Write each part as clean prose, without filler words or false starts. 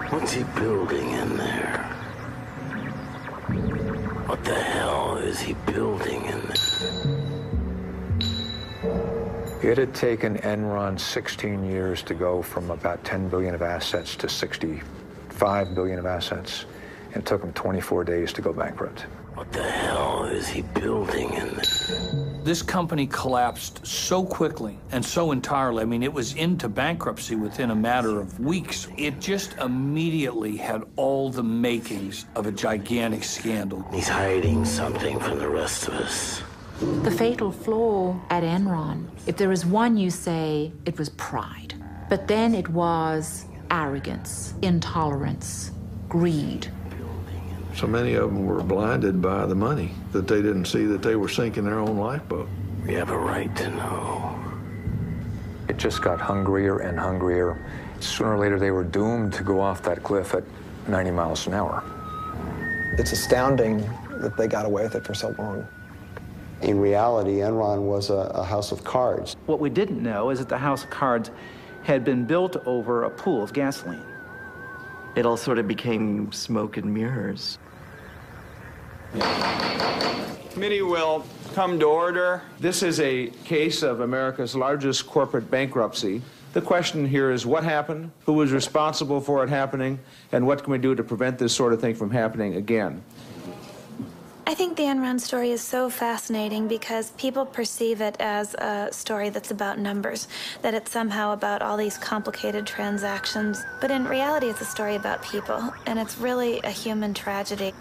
What's he building in there? What the hell is he building in there? It had taken Enron 16 years to go from about 10 billion of assets to 65 billion of assets. It took them 24 days to go bankrupt. What the hell is he building in there? This company collapsed so quickly and so entirely. I mean, it was into bankruptcy within a matter of weeks. It just immediately had all the makings of a gigantic scandal. He's hiding something from the rest of us. The fatal flaw at Enron, if there is one, you say it was pride. But then it was arrogance, intolerance, greed. So many of them were blinded by the money that they didn't see that they were sinking their own lifeboat. We have a right to know. It just got hungrier and hungrier. Sooner or later, they were doomed to go off that cliff at 90 miles an hour. It's astounding that they got away with it for so long. In reality, Enron was a house of cards. What we didn't know is that the house of cards had been built over a pool of gasoline. It all sort of became smoke and mirrors. Committee will come to order. This is a case of America's largest corporate bankruptcy. The question here is what happened, who was responsible for it happening, and what can we do to prevent this sort of thing from happening again? I think the Enron story is so fascinating because people perceive it as a story that's about numbers, that it's somehow about all these complicated transactions. But in reality, it's a story about people, and it's really a human tragedy.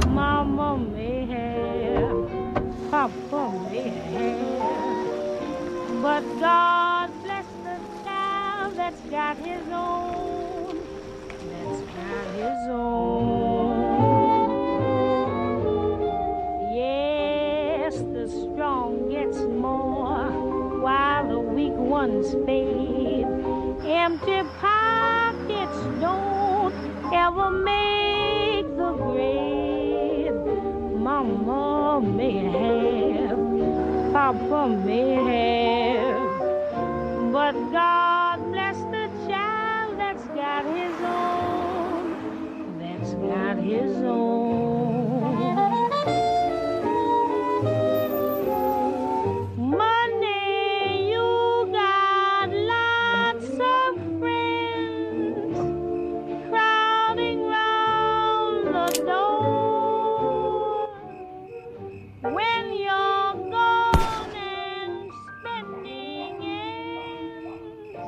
Mama may have, Papa may have, but God bless the child that's got his own, that's got his own. Yes, the strong gets more while the weak ones fade. Empty pockets don't ever make the grade. Mama may have, Papa may have, but God bless the child that's got his own, that's got his own. Money, you got lots of friends crowding round the door. When you're gone and spending ends.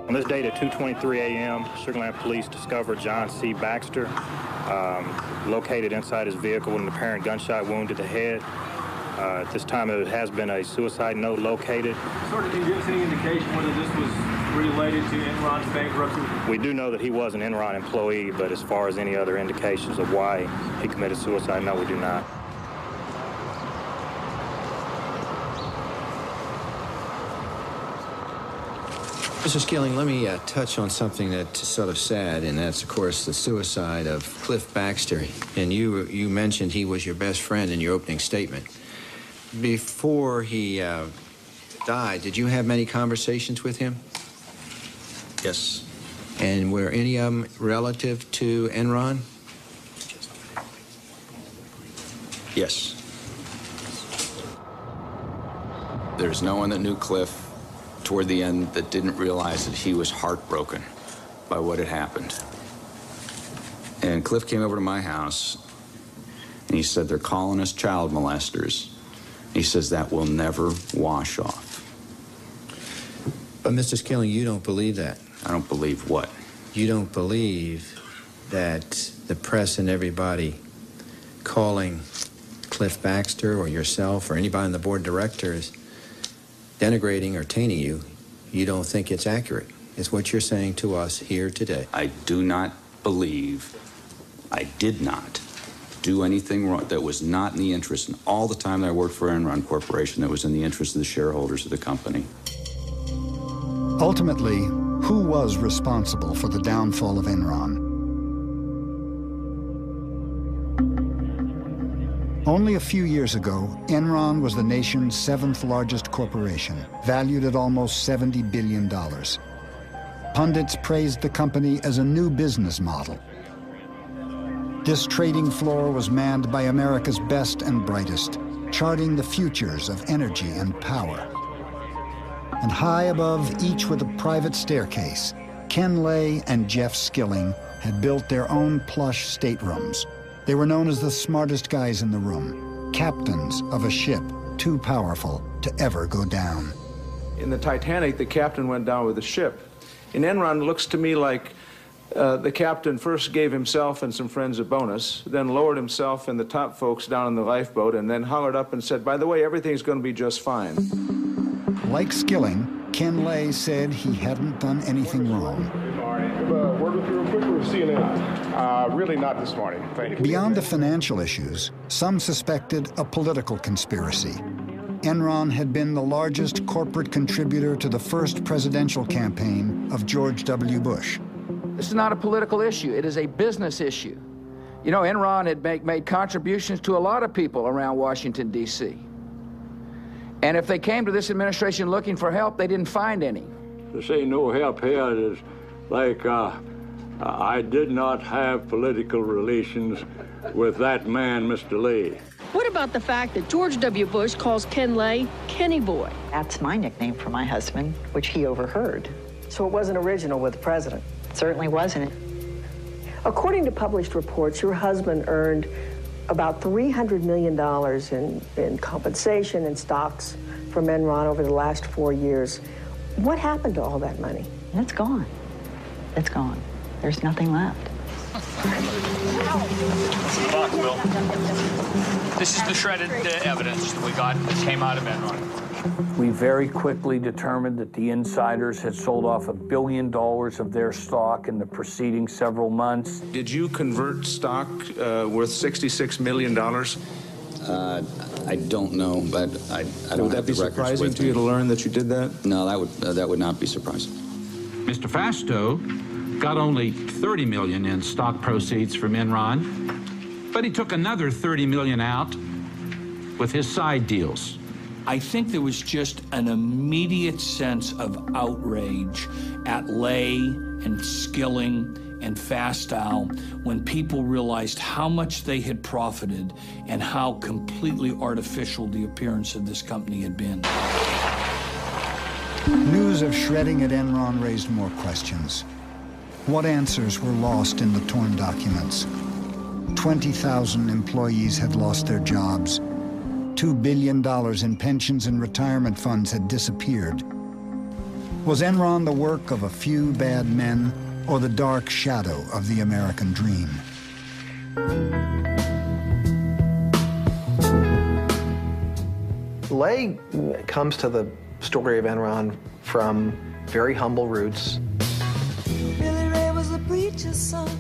On this date at 2:23 a.m., Sugarland Police discovered John C. Baxter located inside his vehicle with an apparent gunshot wound to the head. At this time, there has been a suicide note located. Sort of, can you give us any indication whether this was related to Enron's bankruptcy? We do know that he was an Enron employee, but as far as any other indications of why he committed suicide, no, we do not. Mr. Skilling, let me touch on something that's sort of sad, and that's, of course, the suicide of Cliff Baxter. And you mentioned he was your best friend in your opening statement. Before he died, did you have many conversations with him? Yes. And were any of them relative to Enron? Yes. There's no one that knew Cliff toward the end that didn't realize that he was heartbroken by what had happened. And Cliff came over to my house, and he said, they're calling us child molesters. He says that will never wash off. But, Mr. Skilling, you don't believe that. I don't believe what? You don't believe that the press and everybody calling Cliff Baxter or yourself or anybody on the board of directors denigrating or tainting you, you don't think it's accurate. It's what you're saying to us here today. I do not believe I did not do anything wrong that was not in the interest, and all the time that I worked for Enron Corporation, that was in the interest of the shareholders of the company. Ultimately, who was responsible for the downfall of Enron? Only a few years ago, Enron was the nation's 7th largest corporation, valued at almost $70 billion. Pundits praised the company as a new business model. This trading floor was manned by America's best and brightest, charting the futures of energy and power. And high above each with a private staircase, Ken Lay and Jeff Skilling had built their own plush staterooms. They were known as the smartest guys in the room, captains of a ship too powerful to ever go down. In the Titanic, the captain went down with the ship. In Enron, it looks to me like the captain first gave himself and some friends a bonus, then lowered himself and the top folks down in the lifeboat, and then hollered up and said, by the way, everything's going to be just fine. Like Skilling, Ken Lay said he hadn't done anything wrong. Word with you real quick, we're seeing it. Really not this morning. Thank you. Beyond the financial issues, some suspected a political conspiracy. Enron had been the largest corporate contributor to the first presidential campaign of George W. Bush. This is not a political issue. It is a business issue. You know, Enron had made contributions to a lot of people around Washington, D.C. And if they came to this administration looking for help, they didn't find any. To say no help here is like I did not have political relations with that man, Mr. Lay. What about the fact that George W. Bush calls Ken Lay Kenny Boy? That's my nickname for my husband, which he overheard. So it wasn't original with the president? Certainly wasn't. According to published reports, your husband earned about $300 million in compensation and stocks from Enron over the last 4 years. What happened to all that money? It's gone. It's gone. There's nothing left. Fuck, Will. This is the shredded evidence that we got that came out of Enron. We very quickly determined that the insiders had sold off $1 billion of their stock in the preceding several months. Did you convert stock worth $66 million? I don't know, but I don't Would that have be the records surprising with to me. you to learn that you did that? No, that would not be surprising. Mr. Fasto got only $30 million in stock proceeds from Enron, but he took another $30 million out with his side deals. I think there was just an immediate sense of outrage at Lay and Skilling and Fastow when people realized how much they had profited and how completely artificial the appearance of this company had been. News of shredding at Enron raised more questions. What answers were lost in the torn documents? 20,000 employees had lost their jobs. $2 billion in pensions and retirement funds had disappeared. Was Enron the work of a few bad men or the dark shadow of the American dream? Lay comes to the story of Enron from very humble roots.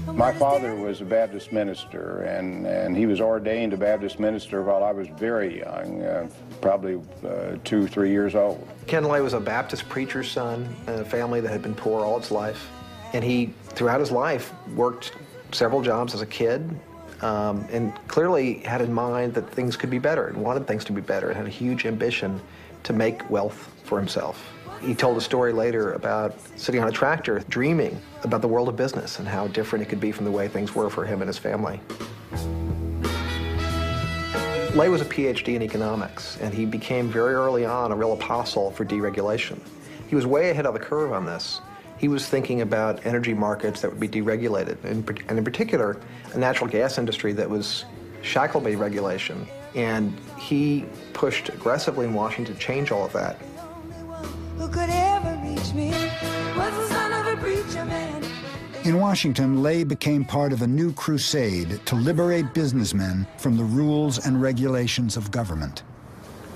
My father was a Baptist minister, and he was ordained a Baptist minister while I was very young, probably 2, 3 years old. Ken Lay was a Baptist preacher's son in a family that had been poor all its life. And he, throughout his life, worked several jobs as a kid, and clearly had in mind that things could be better and wanted things to be better and had a huge ambition to make wealth for himself. He told a story later about sitting on a tractor dreaming about the world of business and how different it could be from the way things were for him and his family. Lay was a PhD in economics, and he became very early on a real apostle for deregulation. He was way ahead of the curve on this. He was thinking about energy markets that would be deregulated, and in particular, a natural gas industry that was shackled by regulation. And he pushed aggressively in Washington to change all of that. Who could ever reach me was the son of a preacher man. In Washington, Lay became part of a new crusade to liberate businessmen from the rules and regulations of government.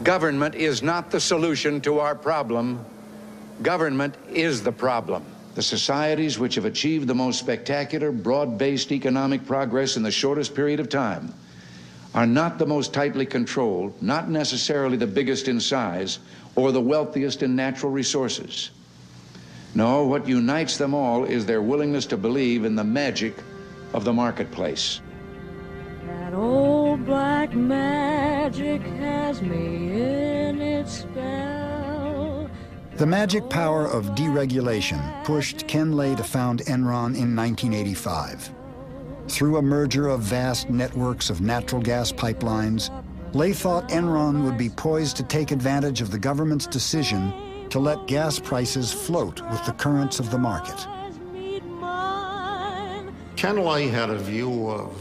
Government is not the solution to our problem. Government is the problem. The societies which have achieved the most spectacular, broad-based economic progress in the shortest period of time are not the most tightly controlled, not necessarily the biggest in size, or the wealthiest in natural resources. No, what unites them all is their willingness to believe in the magic of the marketplace. That old black magic has me in its spell. The magic power of deregulation pushed Ken Lay to found Enron in 1985. Through a merger of vast networks of natural gas pipelines, Lay thought Enron would be poised to take advantage of the government's decision to let gas prices float with the currents of the market. Ken Lay had a view of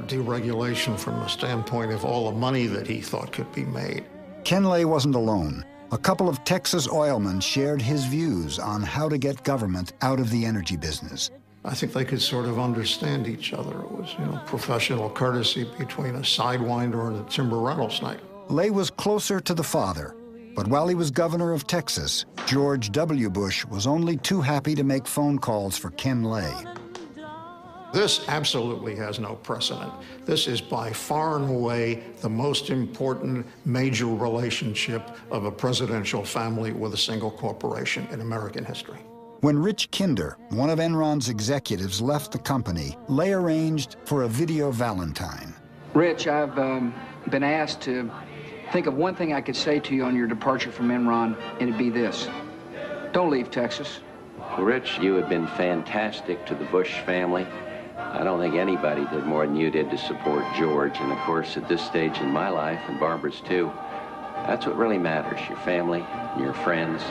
deregulation from the standpoint of all the money that he thought could be made. Ken Lay wasn't alone. A couple of Texas oilmen shared his views on how to get government out of the energy business. I think they could sort of understand each other. It was, professional courtesy between a sidewinder and a timber rattlesnake. Lay was closer to the father, but while he was governor of Texas, George W. Bush was only too happy to make phone calls for Ken Lay. This absolutely has no precedent. This is by far and away the most important major relationship of a presidential family with a single corporation in American history. When Rich Kinder, one of Enron's executives, left the company, Lay arranged for a video Valentine. Rich, I've been asked to think of one thing I could say to you on your departure from Enron, and it'd be this: don't leave Texas. Well, Rich, you have been fantastic to the Bush family. I don't think anybody did more than you did to support George. And of course, at this stage in my life, and Barbara's too, that's what really matters, your family and your friends.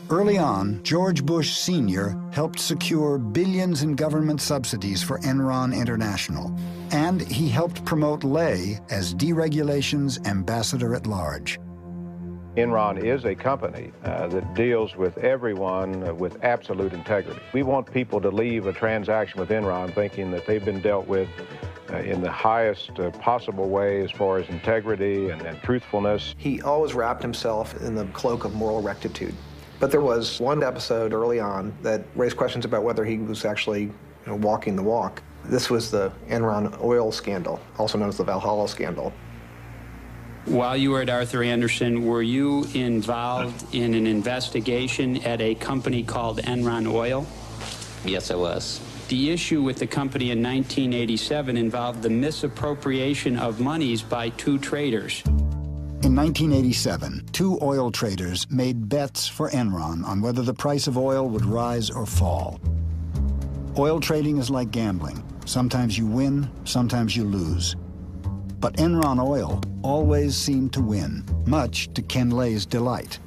Early on, George Bush Sr. helped secure billions in government subsidies for Enron International, and he helped promote Lay as deregulation's ambassador-at-large. Enron is a company that deals with everyone with absolute integrity. We want people to leave a transaction with Enron thinking that they've been dealt with in the highest possible way as far as integrity and truthfulness. He always wrapped himself in the cloak of moral rectitude. But there was one episode early on that raised questions about whether he was actually walking the walk. This was the Enron oil scandal, also known as the Valhalla scandal. While you were at Arthur Andersen, were you involved in an investigation at a company called Enron Oil? Yes, I was. The issue with the company in 1987 involved the misappropriation of monies by two traders. In 1987, two oil traders made bets for Enron on whether the price of oil would rise or fall. Oil trading is like gambling. Sometimes you win, sometimes you lose. But Enron Oil always seemed to win, much to Ken Lay's delight.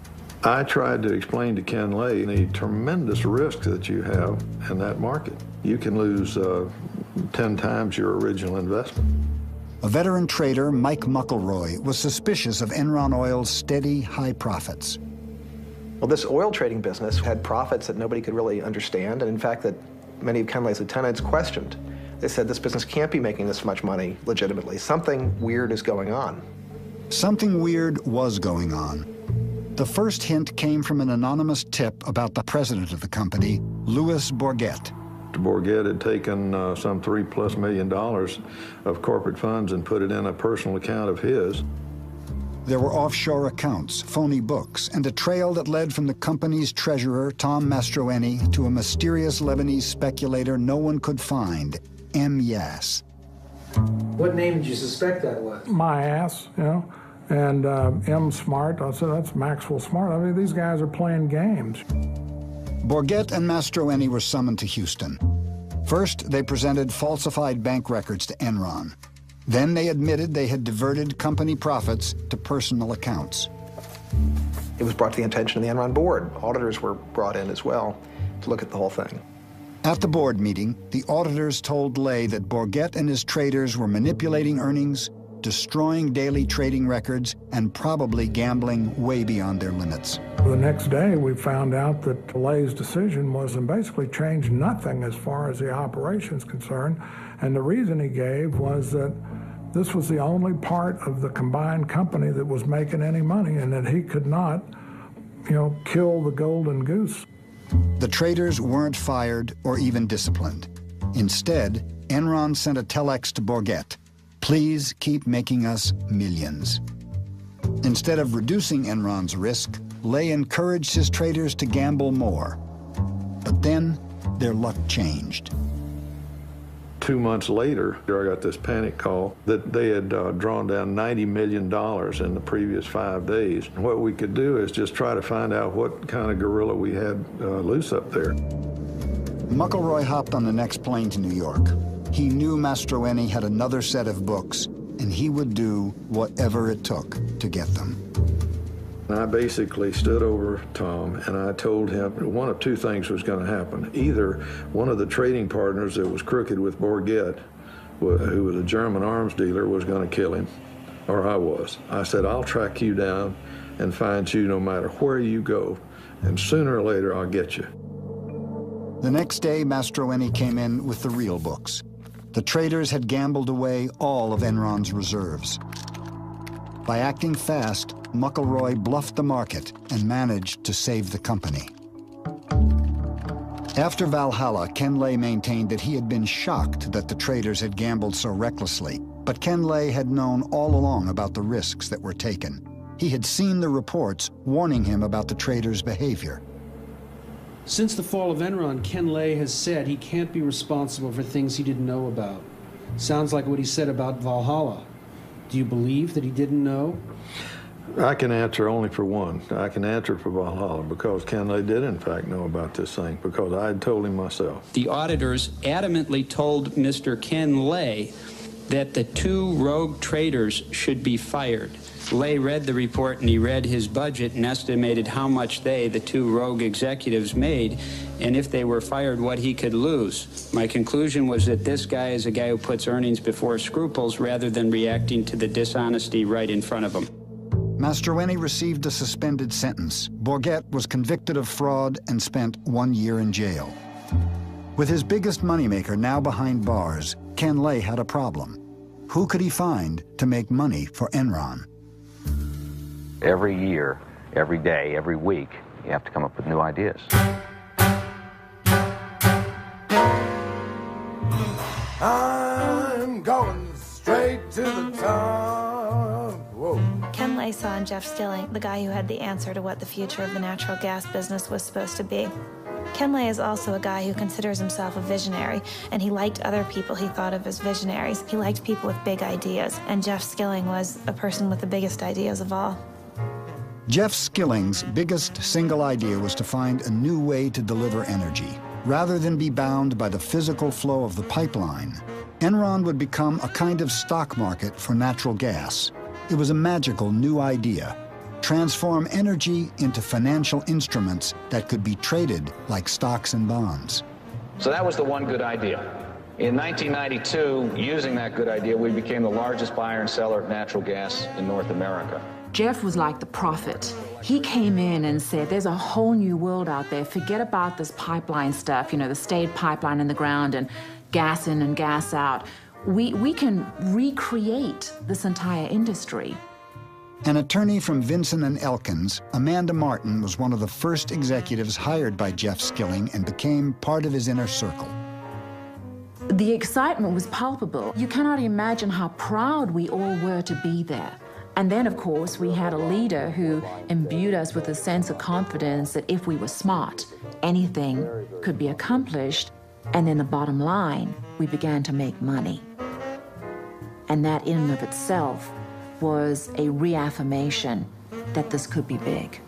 I tried to explain to Ken Lay the tremendous risk that you have in that market. You can lose 10 times your original investment. A veteran trader, Mike Muckleroy, was suspicious of Enron Oil's steady, high profits. Well, this oil trading business had profits that nobody could really understand, and in fact that many of Ken Lay's lieutenants questioned. They said this business can't be making this much money legitimately. Something weird is going on. Something weird was going on. The first hint came from an anonymous tip about the president of the company, Louis Bourget. Bourget had taken some $3+ million of corporate funds and put it in a personal account of his. There were offshore accounts, phony books, and a trail that led from the company's treasurer, Tom Mastroeni, to a mysterious Lebanese speculator no one could find, M. Yass. What name did you suspect that was? My ass, and M. Smart. I said, that's Maxwell Smart. I mean, these guys are playing games. Bourget and Mastroeni were summoned to Houston. First, they presented falsified bank records to Enron. Then they admitted they had diverted company profits to personal accounts. It was brought to the attention of the Enron board. Auditors were brought in as well to look at the whole thing. At the board meeting, the auditors told Lay that Bourget and his traders were manipulating earnings, destroying daily trading records, and probably gambling way beyond their limits. The next day, we found out that Lay's decision was to basically change nothing as far as the operation's concerned, and the reason he gave was that this was the only part of the combined company that was making any money, and that he could not, kill the golden goose. The traders weren't fired or even disciplined. Instead, Enron sent a telex to Bourget. Please keep making us millions. Instead of reducing Enron's risk, Lay encouraged his traders to gamble more. But then, their luck changed. 2 months later, I got this panic call that they had drawn down $90 million in the previous 5 days. And what we could do is just try to find out what kind of gorilla we had loose up there. McElroy hopped on the next plane to New York. He knew Mastroeni had another set of books, and he would do whatever it took to get them. I basically stood over Tom and I told him one of two things was going to happen. Either one of the trading partners that was crooked with Bourget, who was a German arms dealer, was going to kill him, or I was. I said, I'll track you down and find you no matter where you go, and sooner or later I'll get you. The next day, Mastroeni came in with the real books. The traders had gambled away all of Enron's reserves. By acting fast, McElroy bluffed the market and managed to save the company. After Valhalla, Ken Lay maintained that he had been shocked that the traders had gambled so recklessly, but Ken Lay had known all along about the risks that were taken. He had seen the reports warning him about the traders' behavior. Since the fall of Enron, Ken Lay has said he can't be responsible for things he didn't know about. Sounds like what he said about Valhalla. Do you believe that he didn't know? I can answer only for one. I can answer for Valhalla because Ken Lay did in fact know about this thing because I had told him myself. The auditors adamantly told Mr. Ken Lay that the 2 rogue traders should be fired. Lay read the report and he read his budget and estimated how much the 2 rogue executives made, and if they were fired, what he could lose. My conclusion was that this guy is a guy who puts earnings before scruples rather than reacting to the dishonesty right in front of him. Mastroeni received a suspended sentence. Bourget was convicted of fraud and spent 1 year in jail. With his biggest moneymaker now behind bars, Ken Lay had a problem. Who could he find to make money for Enron? Every year, every day, every week, you have to come up with new ideas. I'm going straight to the top. Whoa. Ken Lay saw in Jeff Skilling the guy who had the answer to what the future of the natural gas business was supposed to be. Ken Lay is also a guy who considers himself a visionary, and he liked other people he thought of as visionaries. He liked people with big ideas, and Jeff Skilling was a person with the biggest ideas of all. Jeff Skilling's biggest single idea was to find a new way to deliver energy. Rather than be bound by the physical flow of the pipeline, Enron would become a kind of stock market for natural gas. It was a magical new idea. Transform energy into financial instruments that could be traded like stocks and bonds. So that was the one good idea. In 1992, using that good idea, we became the largest buyer and seller of natural gas in North America. Jeff was like the prophet. He came in and said, there's a whole new world out there. Forget about this pipeline stuff, you know, the stayed pipeline in the ground and gas in and gas out. We can recreate this entire industry. An attorney from Vinson & Elkins, Amanda Martin was one of the first executives hired by Jeff Skilling and became part of his inner circle. The excitement was palpable. You cannot imagine how proud we all were to be there. And then, of course, we had a leader who imbued us with a sense of confidence that if we were smart, anything could be accomplished. And then the bottom line, we began to make money. And that in and of itself was a reaffirmation that this could be big.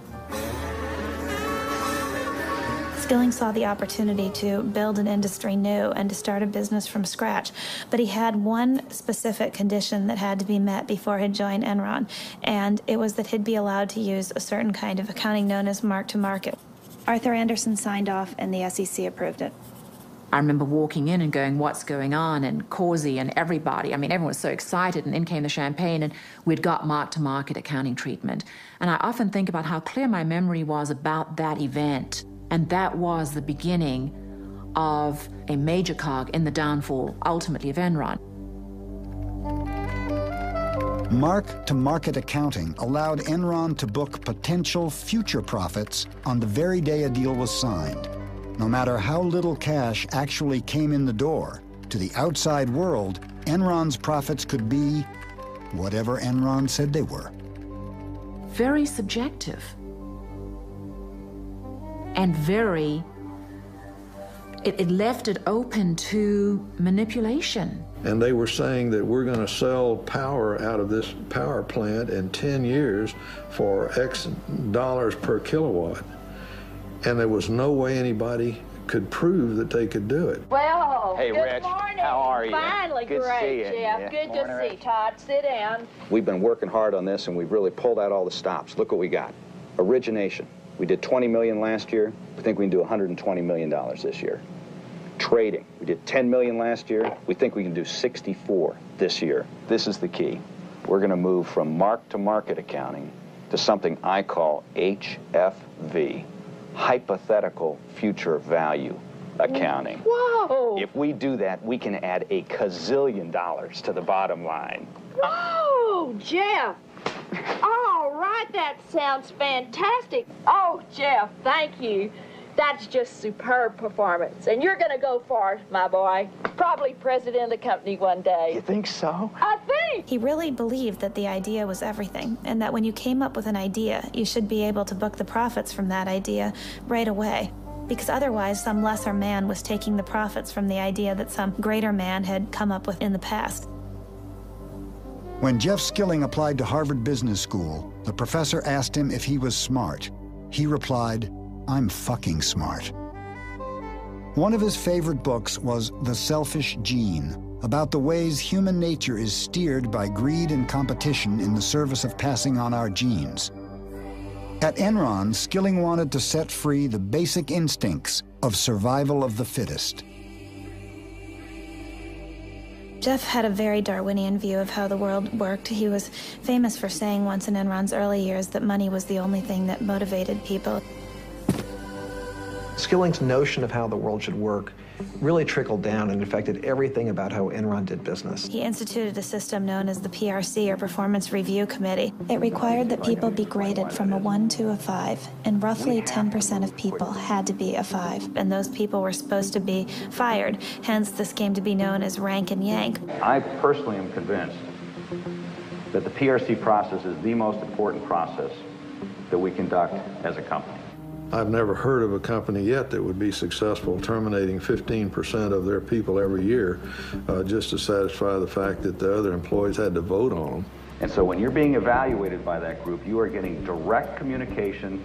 Skilling saw the opportunity to build an industry new and to start a business from scratch, but he had one specific condition that had to be met before he'd join Enron, and it was that he'd be allowed to use a certain kind of accounting known as mark-to-market. Arthur Andersen signed off and the SEC approved it. I remember walking in and going, what's going on? And Causey and everybody, I mean, everyone was so excited, and in came the champagne, and we'd got mark-to-market accounting treatment. And I often think about how clear my memory was about that event. And that was the beginning of a major cog in the downfall, ultimately, of Enron. Mark-to-market accounting allowed Enron to book potential future profits on the very day a deal was signed. No matter how little cash actually came in the door, to the outside world, Enron's profits could be whatever Enron said they were. Very subjective. And very, it left it open to manipulation. And they were saying that we're going to sell power out of this power plant in 10 years for X dollars per kilowatt. And there was no way anybody could prove that they could do it. Well, hey, good Rich, morning. how are you? Finally, Good to great, see you. Jeff. Yeah. Good Morning, to see Rich. Todd. Sit down. We've been working hard on this, and we've really pulled out all the stops. Look what we got. Origination. We did $20 million last year. We think we can do $120 million this year. Trading. We did $10 million last year. We think we can do 64 this year. This is the key. We're going to move from mark-to-market accounting to something I call HFV, hypothetical future value accounting. Whoa! If we do that, we can add a gazillion dollars to the bottom line. Whoa, Jeff! All right, that sounds fantastic. Oh, Jeff, thank you. That's just superb performance. And you're going to go far, my boy. Probably president of the company one day. You think so? I think. He really believed that the idea was everything, and that when you came up with an idea, you should be able to book the profits from that idea right away. Because otherwise, some lesser man was taking the profits from the idea that some greater man had come up with in the past. When Jeff Skilling applied to Harvard Business School, the professor asked him if he was smart. He replied, "I'm fucking smart." One of his favorite books was The Selfish Gene, about the ways human nature is steered by greed and competition in the service of passing on our genes. At Enron, Skilling wanted to set free the basic instincts of survival of the fittest. Jeff had a very Darwinian view of how the world worked. He was famous for saying once in Enron's early years that money was the only thing that motivated people. Skilling's notion of how the world should work really trickled down and affected everything about how Enron did business. He instituted a system known as the PRC, or Performance Review Committee. It required that people be graded from a 1 to a 5, and roughly 10% of people had to be a 5, and those people were supposed to be fired. Hence, this came to be known as rank and yank. I personally am convinced that the PRC process is the most important process that we conduct as a company. I've never heard of a company yet that would be successful terminating 15% of their people every year just to satisfy the fact that the other employees had to vote on them. And so when you're being evaluated by that group, you are getting direct communication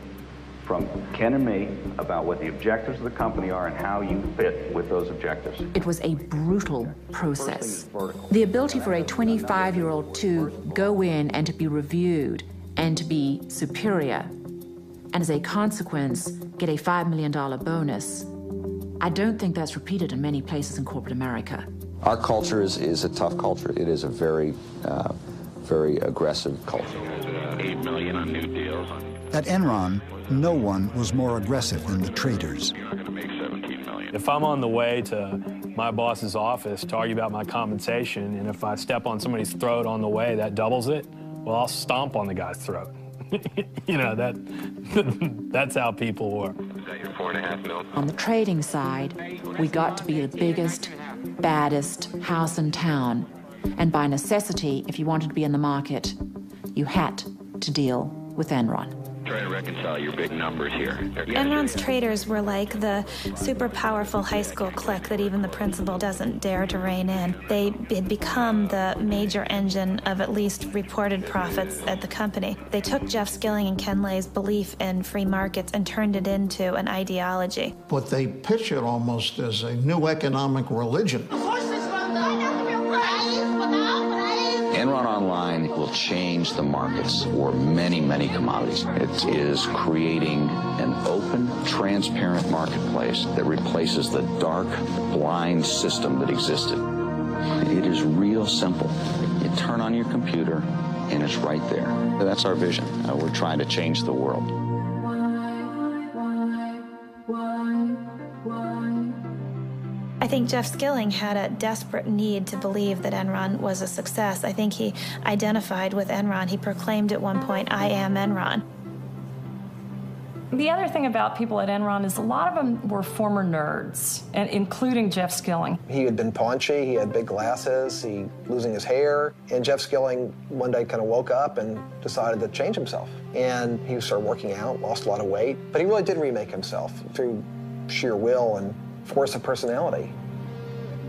from Ken and me about what the objectives of the company are and how you fit with those objectives. It was a brutal process. The ability for a 25-year-old to go in and to be reviewed and to be superior, and as a consequence, get a $5 million bonus. I don't think that's repeated in many places in corporate America. Our culture is a tough culture. It is a very, very aggressive culture. 8 million on new deals. At Enron, no one was more aggressive than the traders. If I'm on the way to my boss's office to argue about my compensation, and if I step on somebody's throat on the way, that doubles it, well, I'll stomp on the guy's throat. You know, that's how people work. Is that your $4.5 million? On the trading side, we got to be the biggest, baddest house in town. And by necessity, if you wanted to be in the market, you had to deal with Enron. Try to reconcile your big numbers here. Enron's traders were like the super powerful high school clique that even the principal doesn't dare to rein in. They had become the major engine of at least reported profits at the company. They took Jeff Skilling and Ken Lay's belief in free markets and turned it into an ideology. But they pitch it almost as a new economic religion. Enron Online will change the markets for many, many commodities. It is creating an open, transparent marketplace that replaces the dark, blind system that existed. It is real simple. You turn on your computer, and it's right there. That's our vision. We're trying to change the world. I think Jeff Skilling had a desperate need to believe that Enron was a success. I think he identified with Enron. He proclaimed at one point, "I am Enron." The other thing about people at Enron is a lot of them were former nerds, and including Jeff Skilling. He had been paunchy, he had big glasses, he losing his hair, and Jeff Skilling one day kind of woke up and decided to change himself. And he started working out, lost a lot of weight, but he really did remake himself through sheer will and force of personality.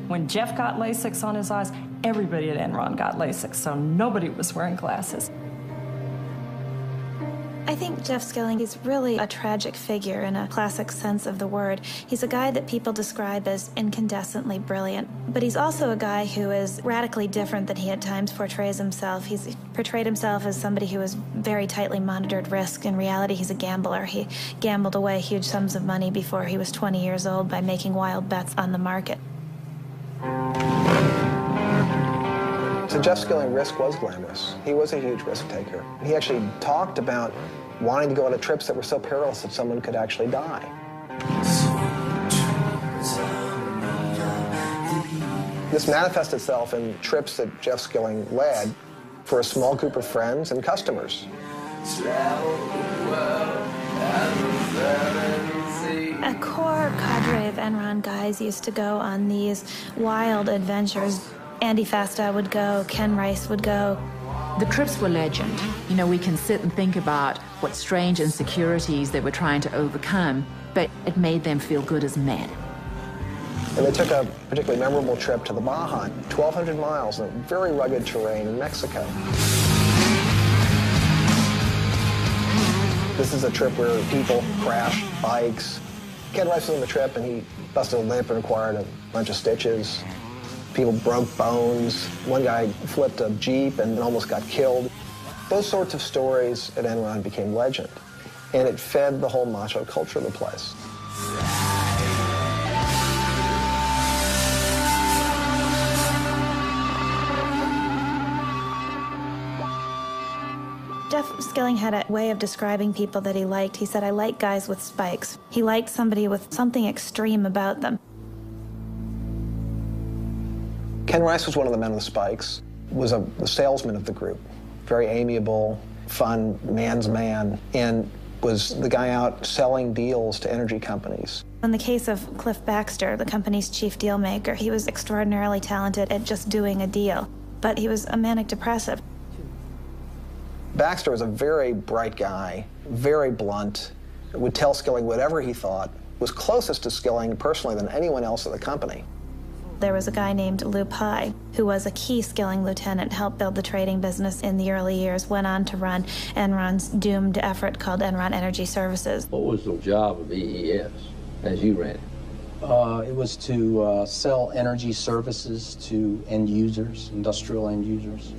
When Jeff got LASIK on his eyes, everybody at Enron got LASIK, so nobody was wearing glasses. I think Jeff Skilling is really a tragic figure in a classic sense of the word. He's a guy that people describe as incandescently brilliant, but he's also a guy who is radically different than he at times portrays himself. He's portrayed himself as somebody who has very tightly monitored risk. In reality, he's a gambler. He gambled away huge sums of money before he was 20 years old by making wild bets on the market. To Jeff Skilling, risk was glamorous. He was a huge risk taker. He actually talked about wanting to go on trips that were so perilous that someone could actually die. This manifests itself in trips that Jeff Skilling led for a small group of friends and customers. A core cadre of Enron guys used to go on these wild adventures. Andy Fastow would go, Ken Rice would go. The trips were legend. You know, we can sit and think about what strange insecurities they were trying to overcome, but it made them feel good as men. And they took a particularly memorable trip to the Baja, 1,200 miles in very rugged terrain in Mexico. This is a trip where people crash bikes. Ken Rice was on the trip and he busted a lip and required a bunch of stitches. People broke bones. One guy flipped a Jeep and almost got killed. Those sorts of stories at Enron became legend, and it fed the whole macho culture of the place. Jeff Skilling had a way of describing people that he liked. He said, I like guys with spikes. He liked somebody with something extreme about them. Ken Rice was one of the men with spikes, was the salesman of the group. Very amiable, fun, man's man, and was the guy out selling deals to energy companies. In the case of Cliff Baxter, the company's chief deal maker, he was extraordinarily talented at just doing a deal, but he was a manic depressive. Baxter was a very bright guy, very blunt, would tell Skilling whatever he thought, was closest to Skilling personally than anyone else at the company. There was a guy named Lou Pye, who was a key Skilling lieutenant, helped build the trading business in the early years, went on to run Enron's doomed effort called Enron Energy Services. What was the job of EES as you ran it? It was to sell energy services to end users, industrial end users.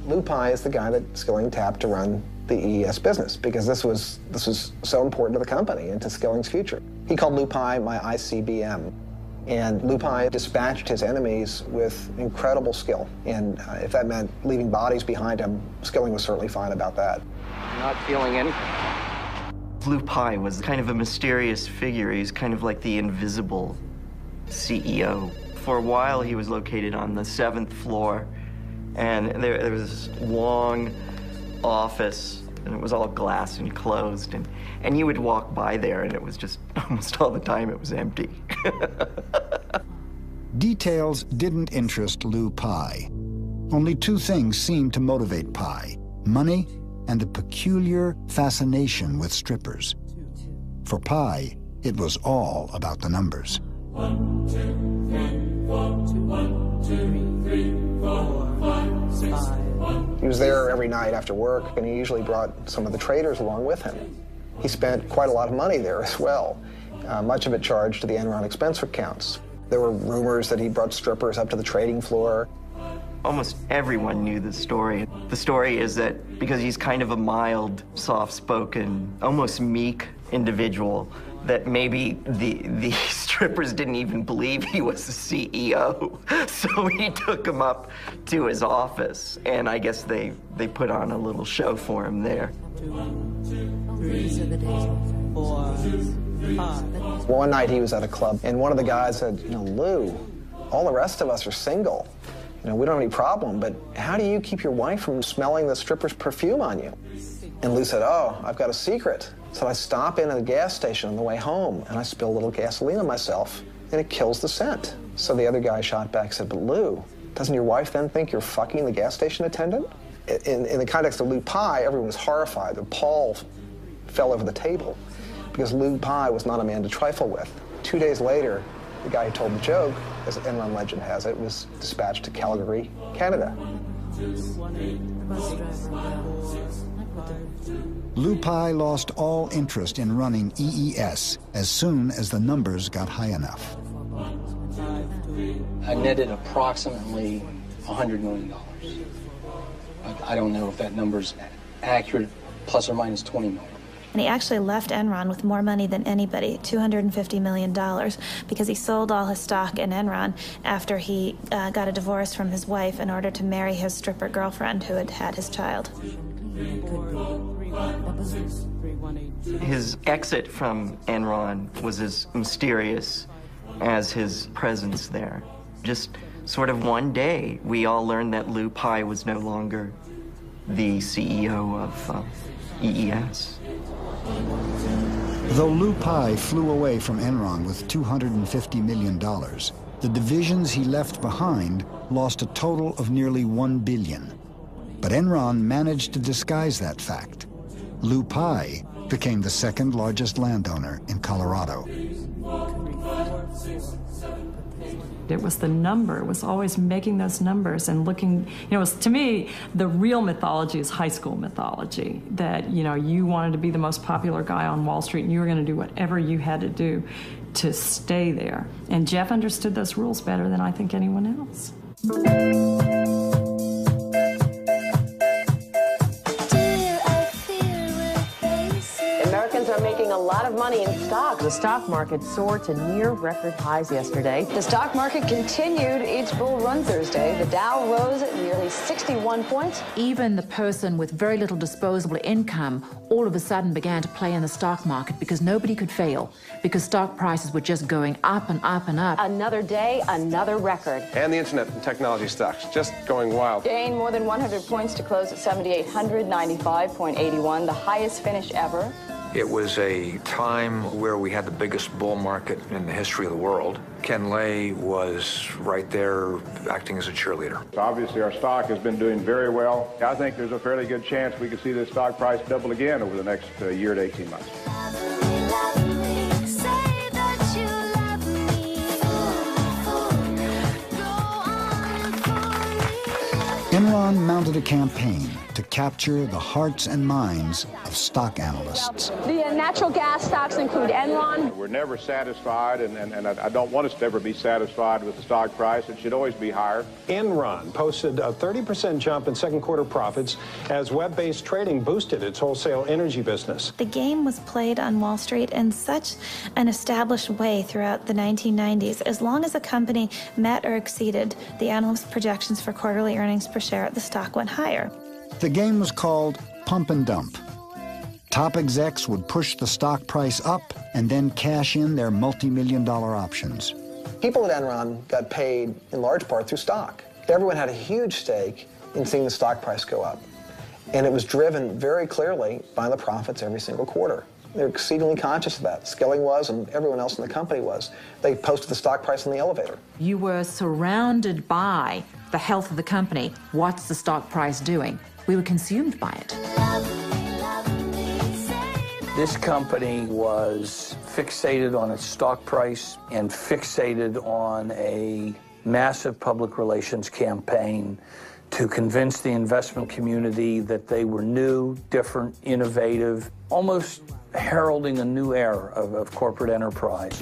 Lou Pye is the guy that Skilling tapped to run the EES business because this was so important to the company and to Skilling's future. He called Lou Pye my ICBM. And Lou Pye dispatched his enemies with incredible skill. And if that meant leaving bodies behind him, Skilling was certainly fine about that. Not feeling anything. Lou Pye was kind of a mysterious figure. He's kind of like the invisible CEO. For a while, he was located on the 7th floor. And there was this long office, and it was all glass and closed. And you would walk by there, and it was just almost all the time it was empty. Details didn't interest Lou Pye. Only two things seemed to motivate Pye: money and a peculiar fascination with strippers. For Pye, it was all about the numbers. 1, 2, 3, 4, 1, 2, 3, 4, 5, 6, 1. He was there every night after work, and he usually brought some of the traders along with him. He spent quite a lot of money there as well, much of it charged to the Enron expense accounts. There were rumors that he brought strippers up to the trading floor. Almost everyone knew the story. The story is that because he's kind of a mild, soft-spoken, almost meek individual, that maybe the strippers didn't even believe he was the CEO. So he took him up to his office, and I guess they put on a little show for him there. 1, 2, 3, 4, 5. One night he was at a club, and one of the guys said, Lou, all the rest of us are single. We don't have any problem, but how do you keep your wife from smelling the stripper's perfume on you? And Lou said, oh, I've got a secret. So I stop in at a gas station on the way home, and I spill a little gasoline on myself, and it kills the scent. So the other guy shot back and said, but Lou, doesn't your wife then think you're fucking the gas station attendant? In the context of Lou Pye, everyone was horrified. The pall fell over the table because Lou Pye was not a man to trifle with. 2 days later, the guy who told the joke, as Enron legend has it, was dispatched to Calgary, Canada. Lou Pye lost all interest in running EES as soon as the numbers got high enough. I netted approximately $100 million. I don't know if that number's accurate, plus or minus 20 million. And he actually left Enron with more money than anybody, $250 million, because he sold all his stock in Enron after he got a divorce from his wife in order to marry his stripper girlfriend who had had his child. His exit from Enron was as mysterious as his presence there. Just sort of one day, we all learned that Lou Pye was no longer the CEO of EES. Though Lou Pye flew away from Enron with $250 million, the divisions he left behind lost a total of nearly $1 billion. But Enron managed to disguise that fact. Lou Pye became the second largest landowner in Colorado. It was the number. It was always making those numbers and looking, it was, to me, the real mythology is high school mythology, that, you wanted to be the most popular guy on Wall Street and you were going to do whatever you had to do to stay there. And Jeff understood those rules better than I think anyone else. Americans are making a lot of money in stocks. The stock market soared to near record highs yesterday. The stock market continued its bull run Thursday. The Dow rose at nearly 61 points. Even the person with very little disposable income all of a sudden began to play in the stock market because nobody could fail, because stock prices were just going up and up and up. Another day, another record. And the internet and technology stocks just going wild. Gained more than 100 points to close at 7,895.81, the highest finish ever. It was a time where we had the biggest bull market in the history of the world. Ken Lay was right there acting as a cheerleader. Obviously, our stock has been doing very well. I think there's a fairly good chance we could see this stock price double again over the next year to 18 months. Enron mounted a campaign to capture the hearts and minds of stock analysts. The natural gas stocks include Enron. We're never satisfied, and I don't want us to ever be satisfied with the stock price. It should always be higher. Enron posted a 30% jump in second quarter profits as web-based trading boosted its wholesale energy business. The game was played on Wall Street in such an established way throughout the 1990s. As long as a company met or exceeded the analyst projections for quarterly earnings per share, the stock went higher. The game was called pump and dump. Top execs would push the stock price up and then cash in their multi-million-dollar options. People at Enron got paid in large part through stock. Everyone had a huge stake in seeing the stock price go up. And it was driven very clearly by the profits every single quarter. They're exceedingly conscious of that. Skilling was, and everyone else in the company was. They posted the stock price in the elevator. You were surrounded by the health of the company. What's the stock price doing? We were consumed by it. This company was fixated on its stock price and fixated on a massive public relations campaign to convince the investment community that they were new, different, innovative, almost heralding a new era of corporate enterprise.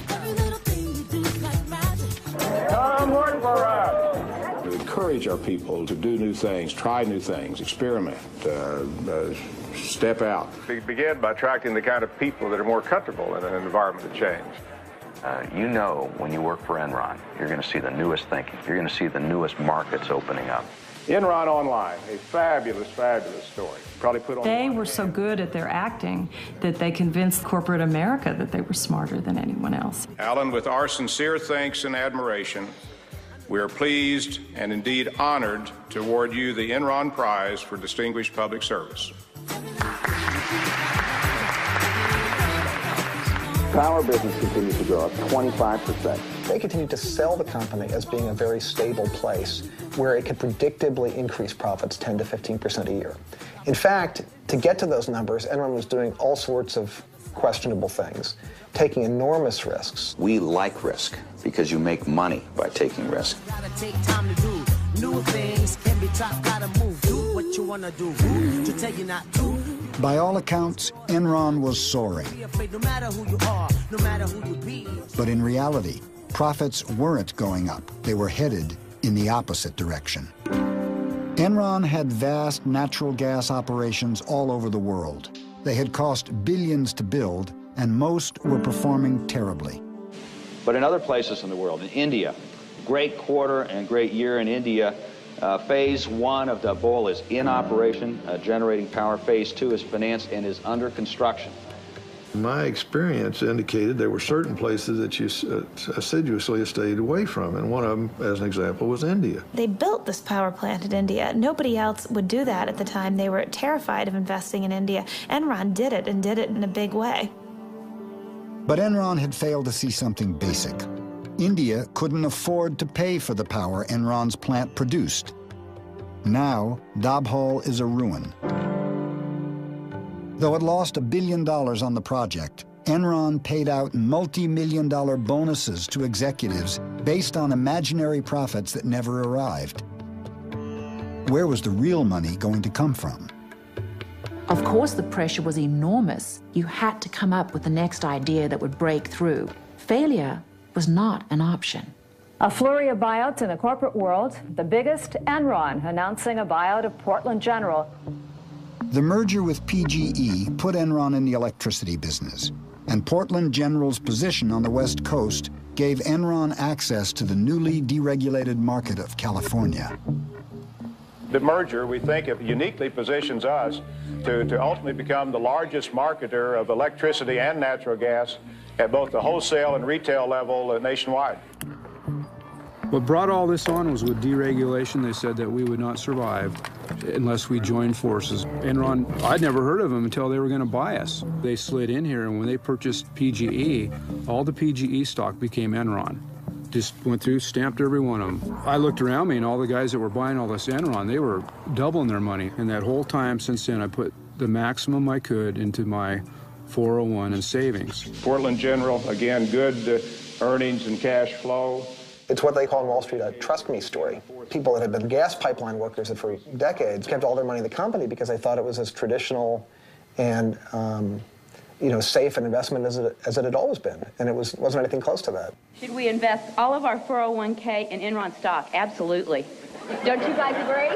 Come work for us. We encourage our people to do new things, try new things, experiment, Step out. Begin by attracting the kind of people that are more comfortable in an environment of change. You know when you work for Enron, you're going to see the newest thinking. You're going to see the newest markets opening up. Enron Online, a fabulous, fabulous story. Probably put on. They were so good at their acting that they convinced corporate America that they were smarter than anyone else. Alan, with our sincere thanks and admiration, we are pleased and indeed honored to award you the Enron Prize for Distinguished Public Service. power business continues to grow up 25%. They continue to sell the company as being a very stable place where it could predictably increase profits 10 to 15% a year. In fact, to get to those numbers, Enron was doing all sorts of questionable things, taking enormous risks. We like risk because you make money by taking risk. Gotta take time to do new things. Can be tough, gotta move. Do what you wanna do. Who to tell you not to? By all accounts, Enron was soaring. Be afraid no matter who you are, no matter who you be. But in reality, profits weren't going up. They were headed in the opposite direction. Enron had vast natural gas operations all over the world. They had cost billions to build, and most were performing terribly. But in other places in the world, in India, great quarter and great year in India. Phase 1 of Dabhol is in operation, generating power. Phase 2 is financed and is under construction. My experience indicated there were certain places that you assiduously stayed away from, and one of them, as an example, was India. They built this power plant in India. Nobody else would do that at the time. They were terrified of investing in India. Enron did it, and did it in a big way. But Enron had failed to see something basic. India couldn't afford to pay for the power Enron's plant produced. Now, Dabhol is a ruin. Though it lost $1 billion on the project, Enron paid out multi-million-dollar bonuses to executives based on imaginary profits that never arrived. Where was the real money going to come from? Of course, the pressure was enormous. You had to come up with the next idea that would break through. Failure was not an option. A flurry of buyouts in the corporate world. The biggest, Enron, announcing a buyout of Portland General. The merger with PGE put Enron in the electricity business, and Portland General's position on the West Coast gave Enron access to the newly deregulated market of California. The merger, we think, it uniquely positions us to ultimately become the largest marketer of electricity and natural gas at both the wholesale and retail level nationwide. What brought all this on was with deregulation. They said that we would not survive unless we joined forces. Enron, I'd never heard of them until they were going to buy us. They slid in here, and when they purchased PGE, all the PGE stock became Enron. Just went through, stamped every one of them. I looked around me, and all the guys that were buying all this Enron, they were doubling their money. And that whole time since then, I put the maximum I could into my 401 and savings. Portland General, again, good earnings and cash flow. It's what they call in Wall Street a trust me story. People that had been gas pipeline workers for decades kept all their money in the company because they thought it was as traditional and safe an investment as it had always been, and it wasn't anything close to that. Should we invest all of our 401k in Enron stock? Absolutely. Don't you guys agree?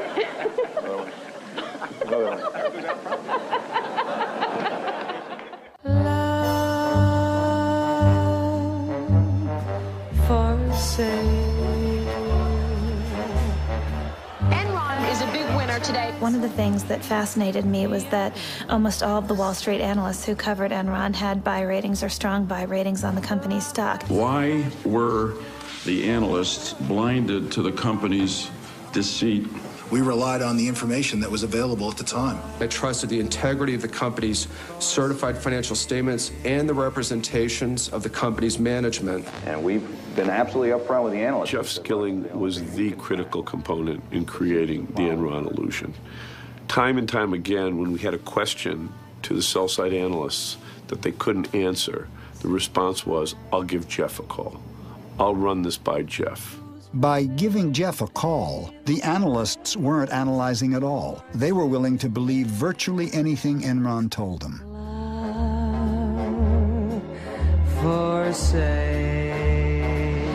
Enron is a big winner today. One of the things that fascinated me was that almost all of the Wall Street analysts who covered Enron had buy ratings or strong buy ratings on the company's stock. Why were the analysts blinded to the company's deceit? We relied on the information that was available at the time. I trusted the integrity of the company's certified financial statements and the representations of the company's management. And we've been absolutely upfront with the analysts. Jeff Skilling was the critical component in creating the Enron illusion. Time and time again, when we had a question to the sell-side analysts that they couldn't answer, the response was, I'll give Jeff a call. I'll run this by Jeff. By giving Jeff a call, the analysts weren't analyzing at all. They were willing to believe virtually anything Enron told them.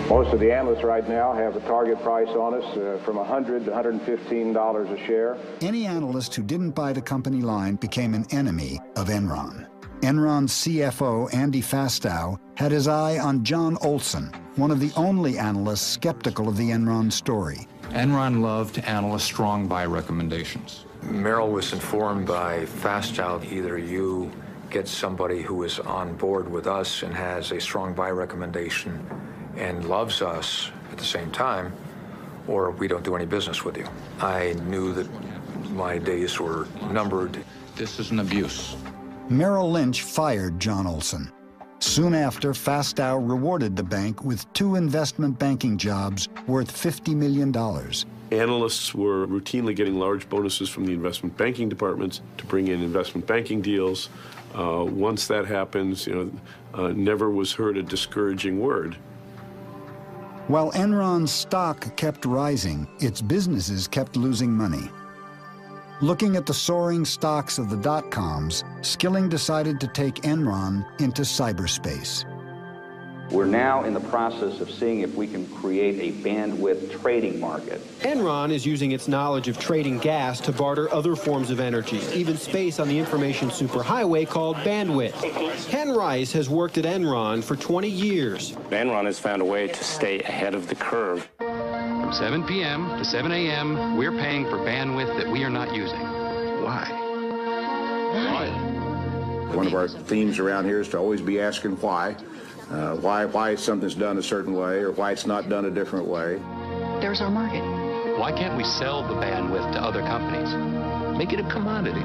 Most of the analysts right now have a target price on us from $100 to $115 a share. Any analyst who didn't buy the company line became an enemy of Enron. Enron's CFO, Andy Fastow, had his eye on John Olson, one of the only analysts skeptical of the Enron story. Enron loved analyst strong buy recommendations. Merrill was informed by Fastow, either you get somebody who is on board with us and has a strong buy recommendation and loves us at the same time, or we don't do any business with you. I knew that my days were numbered. This is an abuse. Merrill Lynch fired John Olson. Soon after, Fastow rewarded the bank with 2 investment banking jobs worth $50 million. Analysts were routinely getting large bonuses from the investment banking departments to bring in investment banking deals. Once that happens, never was heard a discouraging word. While Enron's stock kept rising, its businesses kept losing money. Looking at the soaring stocks of the dot-coms, Skilling decided to take Enron into cyberspace. We're now in the process of seeing if we can create a bandwidth trading market. Enron is using its knowledge of trading gas to barter other forms of energy, even space on the information superhighway called bandwidth. Ken Rice has worked at Enron for 20 years. Enron has found a way to stay ahead of the curve. From 7 p.m. to 7 a.m., we're paying for bandwidth that we are not using. Why? One of our themes around here is to always be asking why. Why something's done a certain way or why it's not done a different way. There's our market. Why can't we sell the bandwidth to other companies? Make it a commodity,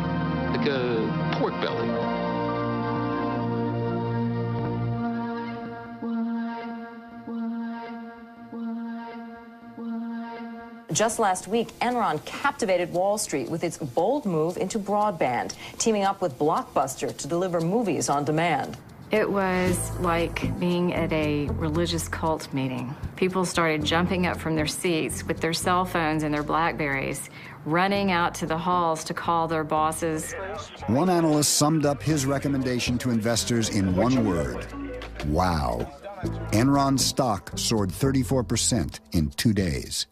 like a pork belly. Just last week, Enron captivated Wall Street with its bold move into broadband, teaming up with Blockbuster to deliver movies on demand. It was like being at a religious cult meeting. People started jumping up from their seats with their cell phones and their BlackBerries, running out to the halls to call their bosses. One analyst summed up his recommendation to investors in one word: wow. Enron's stock soared 34% in 2 days.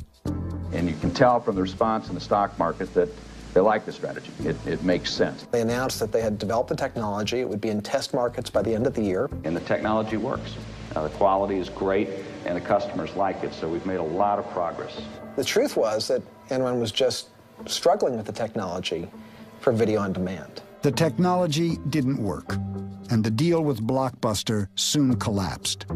And you can tell from the response in the stock market that they like the strategy. It makes sense. They announced that they had developed the technology. It would be in test markets by the end of the year. And the technology works. The quality is great, and the customers like it, so we've made a lot of progress. The truth was that Enron was just struggling with the technology for video on demand. The technology didn't work, and the deal with Blockbuster soon collapsed.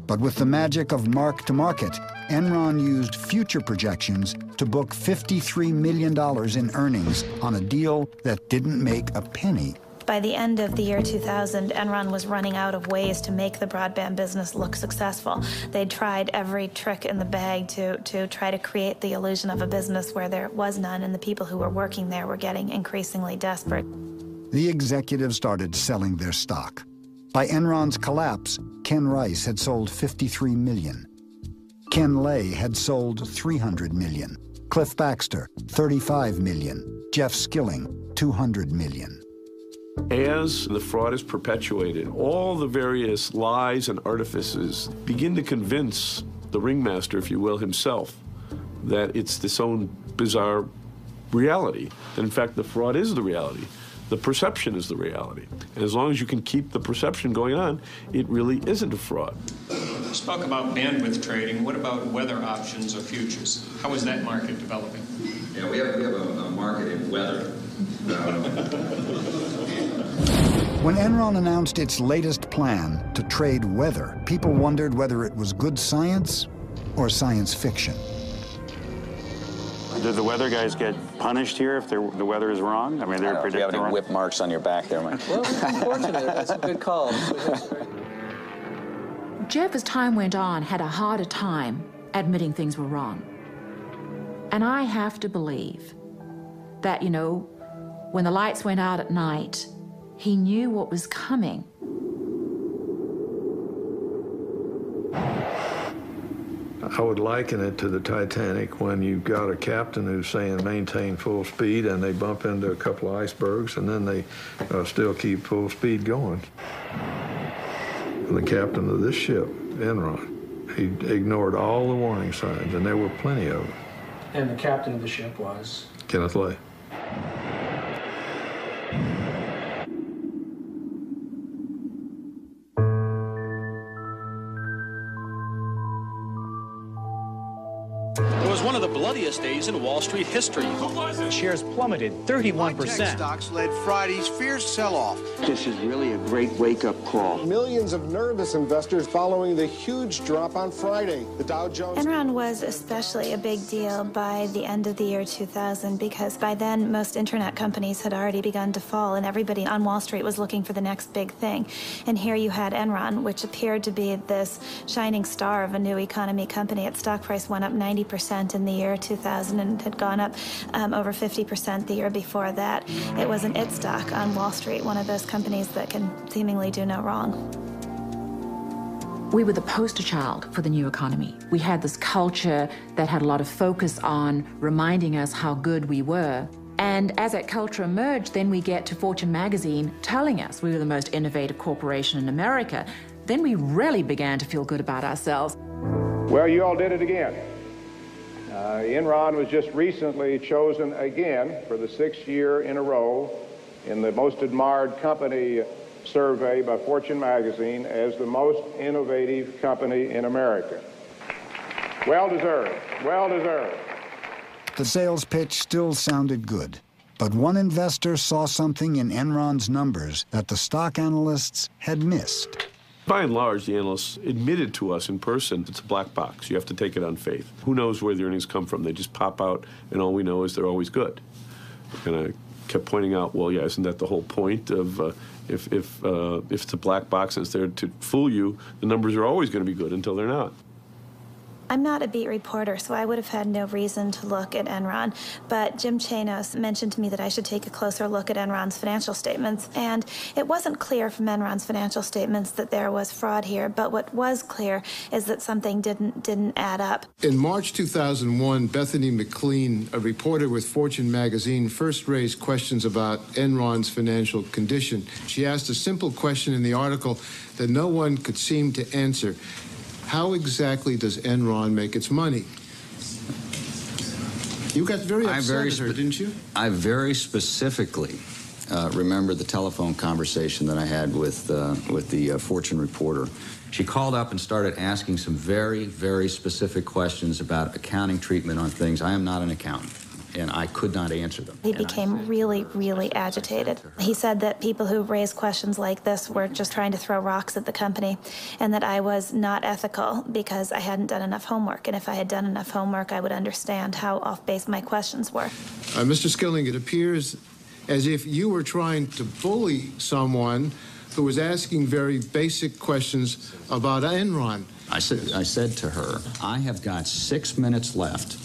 But with the magic of mark-to-market, Enron used future projections to book $53 million in earnings on a deal that didn't make a penny. By the end of the year 2000, Enron was running out of ways to make the broadband business look successful. They'd tried every trick in the bag to try to create the illusion of a business where there was none, and the people who were working there were getting increasingly desperate. The executives started selling their stock. By Enron's collapse, Ken Rice had sold $53 million. Ken Lay had sold $300 million. Cliff Baxter, $35 million. Jeff Skilling, $200 million. As the fraud is perpetuated, all the various lies and artifices begin to convince the ringmaster, if you will, himself, that it's this own bizarre reality. That in fact the fraud is the reality. The perception is the reality. And as long as you can keep the perception going on, it really isn't a fraud. You spoke about bandwidth trading. What about weather options or futures? How is that market developing? Yeah, we have a market in weather. When Enron announced its latest plan to trade weather, people wondered whether it was good science or science fiction. Did the weather guys get punished here if the weather is wrong? I mean, they're predicting. Do you have any whip marks on your back there, Mike? Well, it's unfortunate. That's a good call. Jeff, as time went on, had a harder time admitting things were wrong. And I have to believe that, when the lights went out at night, he knew what was coming. I would liken it to the Titanic when you've got a captain who's saying maintain full speed and they bump into a couple of icebergs and then they still keep full speed going. And the captain of this ship, Enron, he ignored all the warning signs, and there were plenty of them. And the captain of the ship was? Kenneth Lay. It was one of the bloodiest days in Wall Street history. Who was it? Shares plummeted 31%. Tech stocks led Friday's fierce sell-off. This is really a great wake-up call. Millions of nervous investors following the huge drop on Friday. The Dow Jones... Enron was especially a big deal by the end of the year 2000 because by then most internet companies had already begun to fall and everybody on Wall Street was looking for the next big thing. And here you had Enron, which appeared to be this shining star of a new economy company. Its stock price went up 90% in the year 2000 and had gone up over 50% the year before that. It was an it stock on Wall Street, one of those companies that can seemingly do no wrong. We were the poster child for the new economy. We had this culture that had a lot of focus on reminding us how good we were. And as that culture emerged, then we get to Fortune magazine telling us we were the most innovative corporation in America. Then we really began to feel good about ourselves. Well, you all did it again. Enron was just recently chosen again for the 6th year in a row in the most admired company survey by Fortune magazine as the most innovative company in America. Well deserved, well deserved. The sales pitch still sounded good, but one investor saw something in Enron's numbers that the stock analysts had missed. By and large, the analysts admitted to us in person it's a black box. You have to take it on faith. Who knows where the earnings come from? They just pop out, and all we know is they're always good. And I kept pointing out, well, yeah, isn't that the whole point of if it's a black box and it's there to fool you, the numbers are always going to be good until they're not. I'm not a beat reporter, so I would have had no reason to look at Enron, but Jim Chanos mentioned to me that I should take a closer look at Enron's financial statements, and it wasn't clear from Enron's financial statements that there was fraud here, but what was clear is that something didn't add up. In March 2001, Bethany McLean, a reporter with Fortune magazine, first raised questions about Enron's financial condition. She asked a simple question in the article that no one could seem to answer. How exactly does Enron make its money? You got very upset at her, didn't you? I very specifically remember the telephone conversation that I had with the Fortune reporter. She called up and started asking some very, very specific questions about accounting treatment on things. I am not an accountant, and I could not answer them. He became really, really agitated. He said that people who raised questions like this were just trying to throw rocks at the company, and that I was not ethical because I hadn't done enough homework. And if I had done enough homework, I would understand how off-base my questions were. Mr. Skilling, it appears as if you were trying to bully someone who was asking very basic questions about Enron. I said to her, I have got 6 minutes left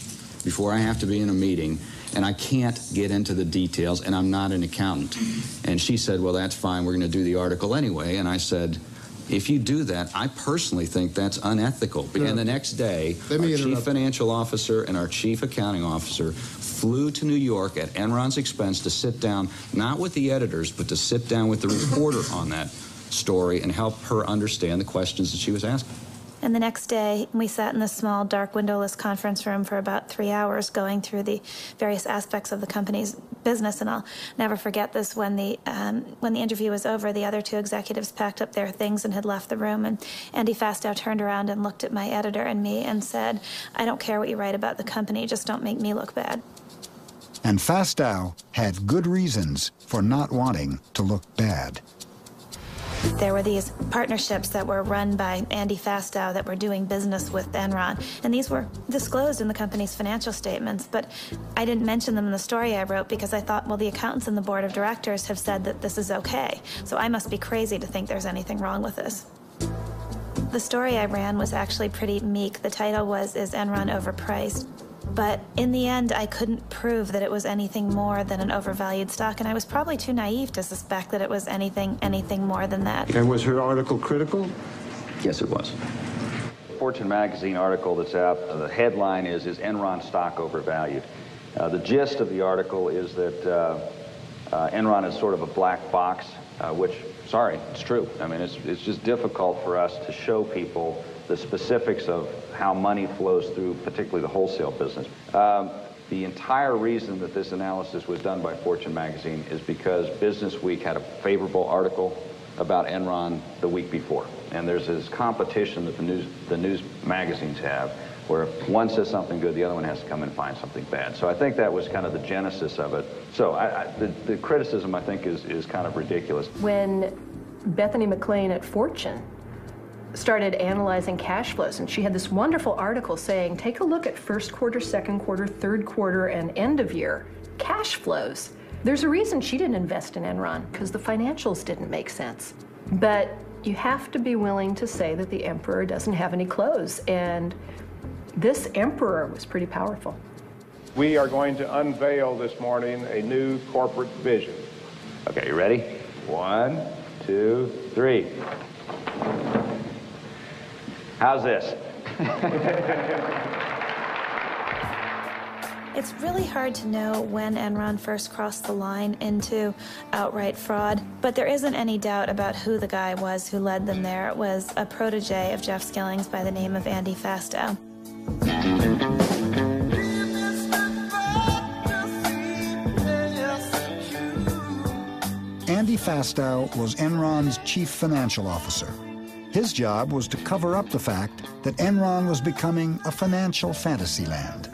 before I have to be in a meeting, and I can't get into the details, and I'm not an accountant. And she said, well, that's fine, we're going to do the article anyway. And I said, if you do that, I personally think that's unethical. No. And the next day, our chief financial officer and our chief accounting officer flew to New York at Enron's expense to sit down, not with the editors, but to sit down with the reporter on that story and help her understand the questions that she was asking. And the next day, we sat in this small, dark, windowless conference room for about 3 hours going through the various aspects of the company's business. And I'll never forget this. When the interview was over, the other two executives packed up their things and had left the room. And Andy Fastow turned around and looked at my editor and me and said, I don't care what you write about the company, just don't make me look bad. And Fastow had good reasons for not wanting to look bad. There were these partnerships that were run by Andy Fastow that were doing business with Enron, and these were disclosed in the company's financial statements, but I didn't mention them in the story I wrote because I thought, well, the accountants and the board of directors have said that this is okay, so I must be crazy to think there's anything wrong with this. The story I ran was actually pretty meek. The title was, Is Enron Overpriced? But in the end, I couldn't prove that it was anything more than an overvalued stock, and I was probably too naive to suspect that it was anything more than that. And was her article critical? Yes, it was. Fortune magazine article that's out, the headline is Enron stock overvalued? The gist of the article is that Enron is sort of a black box, which, sorry, it's true. I mean, it's just difficult for us to show people the specifics of how money flows through, particularly the wholesale business. The entire reason that this analysis was done by Fortune magazine is because Business Week had a favorable article about Enron the week before. And there's this competition that the news magazines have where if one says something good, the other one has to come and find something bad. So I think that was kind of the genesis of it. So the criticism, I think, is kind of ridiculous. When Bethany McLean at Fortune started analyzing cash flows, and she had this wonderful article saying, take a look at first quarter, second quarter, third quarter, and end of year cash flows. There's a reason she didn't invest in Enron, because the financials didn't make sense. But you have to be willing to say that the emperor doesn't have any clothes, and this emperor was pretty powerful. We are going to unveil this morning a new corporate vision. Okay, you ready? 1, 2, 3. How's this? It's really hard to know when Enron first crossed the line into outright fraud, but there isn't any doubt about who the guy was who led them there. It was a protege of Jeff Skilling's by the name of Andy Fastow. Andy Fastow was Enron's chief financial officer. His job was to cover up the fact that Enron was becoming a financial fantasy land.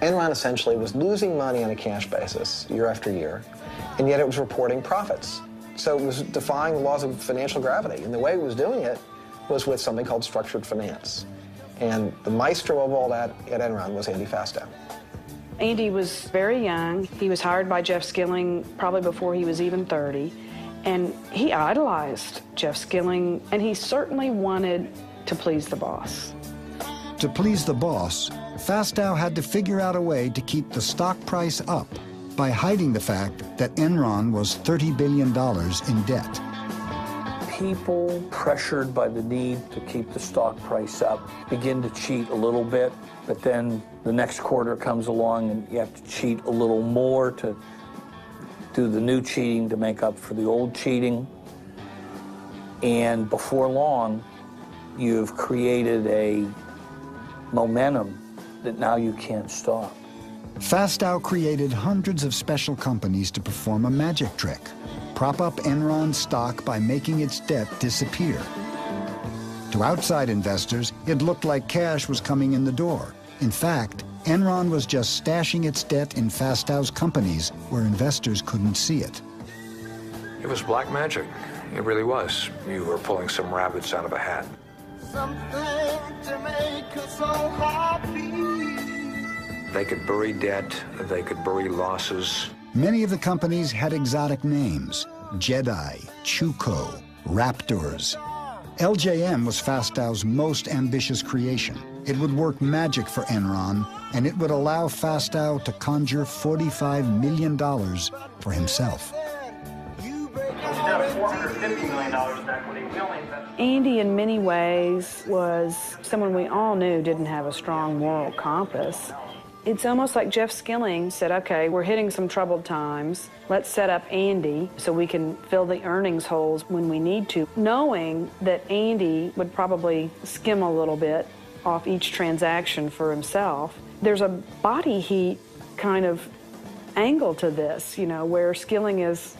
Enron essentially was losing money on a cash basis year after year, and yet it was reporting profits. So it was defying the laws of financial gravity, and the way it was doing it was with something called structured finance. And the maestro of all that at Enron was Andy Fastow. Andy was very young. He was hired by Jeff Skilling probably before he was even 30. And he idolized Jeff Skilling, and he certainly wanted to please the boss. To please the boss, Fastow had to figure out a way to keep the stock price up by hiding the fact that Enron was $30 billion in debt. People pressured by the need to keep the stock price up begin to cheat a little bit, but then the next quarter comes along and you have to cheat a little more to do the new cheating to make up for the old cheating. And before long, you've created a momentum that now you can't stop. Fastow created hundreds of special companies to perform a magic trick, prop up Enron's stock by making its debt disappear. To outside investors, it looked like cash was coming in the door. In fact, Enron was just stashing its debt in Fastow's companies where investors couldn't see it. It was black magic. It really was. You were pulling some rabbits out of a hat. To make us so happy. They could bury debt, they could bury losses. Many of the companies had exotic names: Jedi, Chuko, Raptors. LJM was Fastow's most ambitious creation. It would work magic for Enron, and it would allow Fastow to conjure $45 million for himself. Andy, in many ways, was someone we all knew didn't have a strong moral compass. It's almost like Jeff Skilling said, okay, we're hitting some troubled times. Let's set up Andy so we can fill the earnings holes when we need to, knowing that Andy would probably skim a little bit off each transaction for himself. There's a body heat kind of angle to this, you know, where Skilling is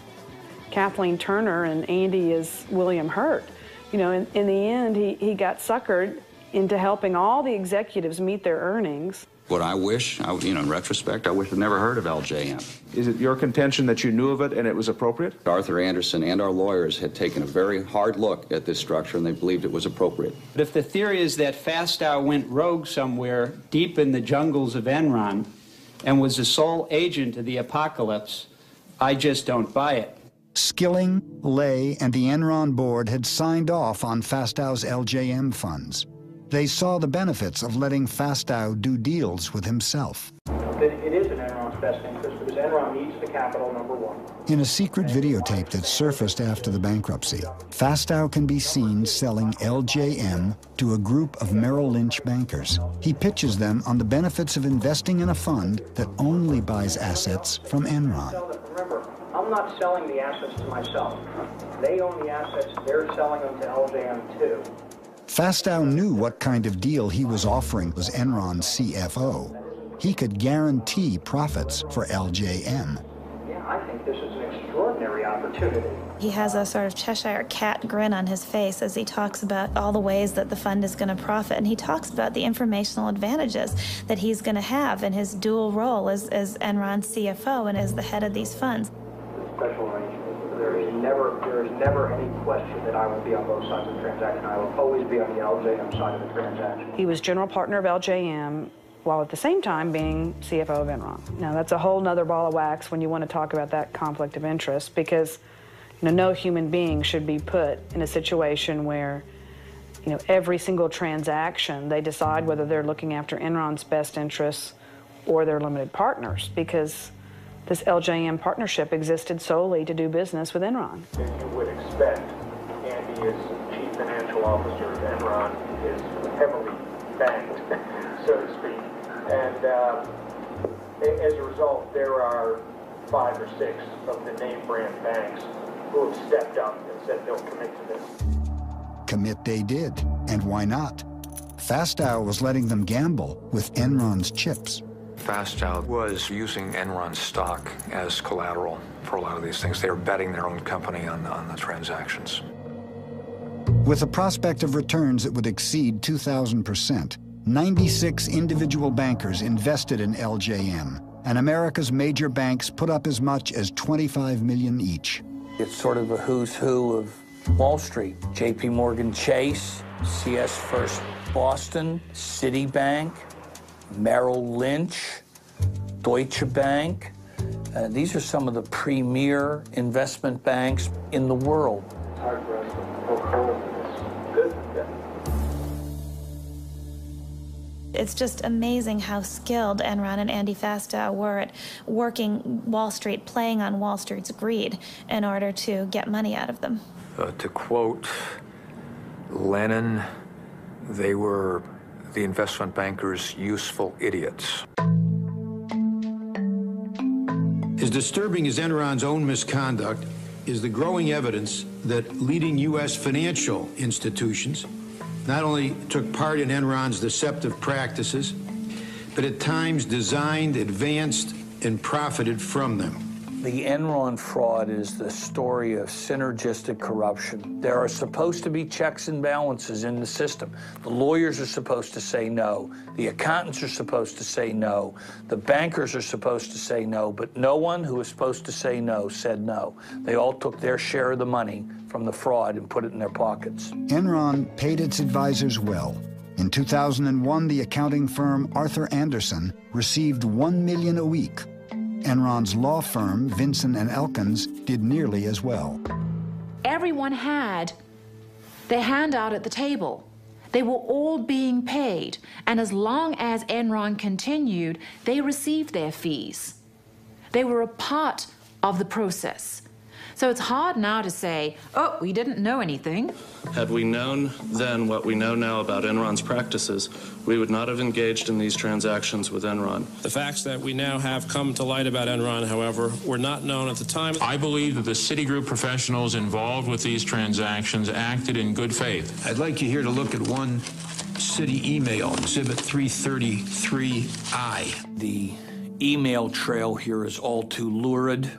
Kathleen Turner and Andy is William Hurt. You know, in the end, he got suckered into helping all the executives meet their earnings. What I wish, in retrospect, I wish I'd never heard of LJM. Is it your contention that you knew of it and it was appropriate? Arthur Anderson and our lawyers had taken a very hard look at this structure and they believed it was appropriate. But if the theory is that Fastow went rogue somewhere deep in the jungles of Enron and was the sole agent of the apocalypse, I just don't buy it. Skilling, Lay, and the Enron board had signed off on Fastow's LJM funds. They saw the benefits of letting Fastow do deals with himself. It is in Enron's best interest because Enron needs the capital, number one. In a secret videotape that surfaced after the bankruptcy, Fastow can be seen selling LJM to a group of Merrill Lynch bankers. He pitches them on the benefits of investing in a fund that only buys assets from Enron. Remember, I'm not selling the assets to myself. They own the assets, they're selling them to LJM too. Fastow knew what kind of deal he was offering as Enron's CFO. He could guarantee profits for LJM. Yeah, I think this is an extraordinary opportunity. opportunity. He has a sort of Cheshire cat grin on his face as he talks about all the ways that the fund is going to profit. And he talks about the informational advantages that he's going to have in his dual role as Enron's CFO and as the head of these funds. Special arrangement. There is never any question that I will be on both sides of the transaction. I will always be on the LJM side of the transaction. He was general partner of LJM while at the same time being CFO of Enron. Now, that's a whole nother ball of wax when you want to talk about that conflict of interest, because no human being should be put in a situation where every single transaction they decide whether they're looking after Enron's best interests or their limited partners, because this LJM partnership existed solely to do business with Enron. As you would expect, Andy, as chief financial officer of Enron, is heavily banked, so to speak. And as a result, there are 5 or 6 of the name brand banks who have stepped up and said they'll commit to this. Commit they did, and why not? Fastow was letting them gamble with Enron's chips. Fastow was using Enron stock as collateral for a lot of these things. They were betting their own company on the transactions. With a prospect of returns that would exceed 2,000%, 96 individual bankers invested in LJM, and America's major banks put up as much as $25 million each. It's sort of a who's who of Wall Street. J.P. Morgan Chase, CS First Boston, Citibank, Merrill Lynch, Deutsche Bank. These are some of the premier investment banks in the world. It's hard for us to poke holes in this. Good. It's just amazing how skilled Enron and Andy Fastow were at working Wall Street, playing on Wall Street's greed in order to get money out of them. To quote Lenin, they were the investment bankers' useful idiots. As disturbing as Enron's own misconduct is the growing evidence that leading U.S. financial institutions not only took part in Enron's deceptive practices, but at times designed, advanced, and profited from them. The Enron fraud is the story of synergistic corruption. There are supposed to be checks and balances in the system. The lawyers are supposed to say no. The accountants are supposed to say no. The bankers are supposed to say no, but no one who was supposed to say no said no. They all took their share of the money from the fraud and put it in their pockets. Enron paid its advisors well. In 2001, the accounting firm Arthur Andersen received $1 million a week. Enron's law firm, Vinson & Elkins, did nearly as well. Everyone had their hand out at the table. They were all being paid, and as long as Enron continued, they received their fees. They were a part of the process. So it's hard now to say, oh, we didn't know anything. Had we known then what we know now about Enron's practices, we would not have engaged in these transactions with Enron. The facts that we now have come to light about Enron, however, were not known at the time. I believe that the Citigroup professionals involved with these transactions acted in good faith. I'd like you here to look at one Citi email, Exhibit 333I. The email trail here is all too lurid.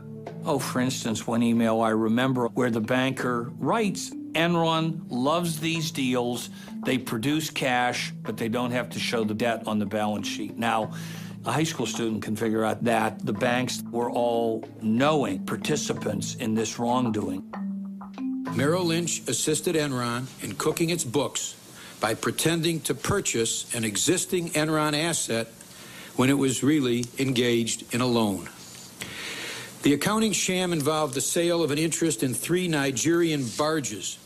Oh, for instance, one email I remember where the banker writes, Enron loves these deals. They produce cash, but they don't have to show the debt on the balance sheet. Now, a high school student can figure out that the banks were all knowing participants in this wrongdoing. Merrill Lynch assisted Enron in cooking its books by pretending to purchase an existing Enron asset when it was really engaged in a loan. The accounting sham involved the sale of an interest in 3 Nigerian barges.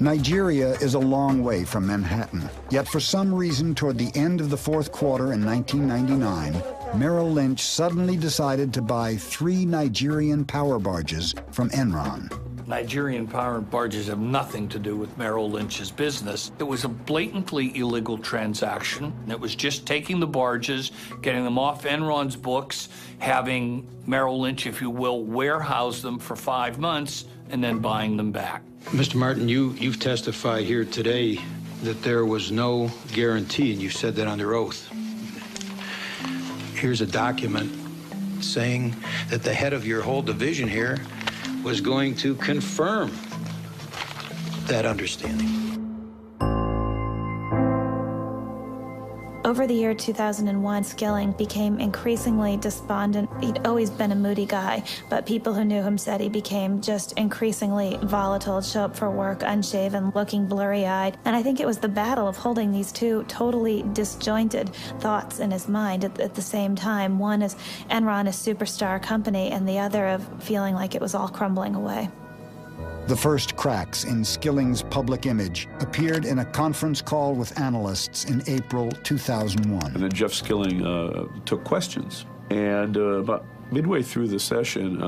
Nigeria is a long way from Manhattan, yet for some reason toward the end of the fourth quarter in 1999, Merrill Lynch suddenly decided to buy 3 Nigerian power barges from Enron. Nigerian power barges have nothing to do with Merrill Lynch's business. It was a blatantly illegal transaction. It was just taking the barges, getting them off Enron's books, having Merrill Lynch, if you will, warehouse them for 5 months, and then buying them back. Mr. Martin, you've testified here today that there was no guarantee, and you said that under oath. Here's a document saying that the head of your whole division here was going to confirm that understanding. Over the year 2001, Skilling became increasingly despondent. He'd always been a moody guy, but people who knew him said he became just increasingly volatile. He'd show up for work unshaven, looking blurry-eyed. And I think it was the battle of holding these two totally disjointed thoughts in his mind at the same time. One is Enron, a superstar company, and the other of feeling like it was all crumbling away. The first cracks in Skilling's public image appeared in a conference call with analysts in April 2001. And then Jeff Skilling took questions. And about midway through the session,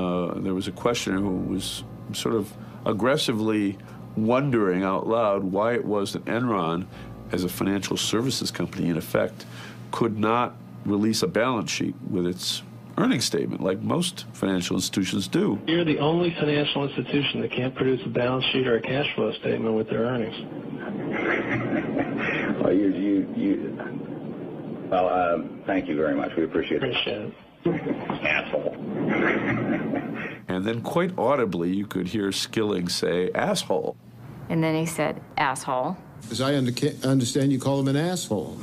there was a questioner who was sort of aggressively wondering out loud why it was that Enron, as a financial services company, in effect, could not release a balance sheet with its earnings statement like most financial institutions do. You're the only financial institution that can't produce a balance sheet or a cash flow statement with their earnings. Well, thank you very much. We appreciate it. Appreciate it. Asshole. And then quite audibly, you could hear Skilling say, asshole. And then he said, asshole. As I understand, you call him an asshole.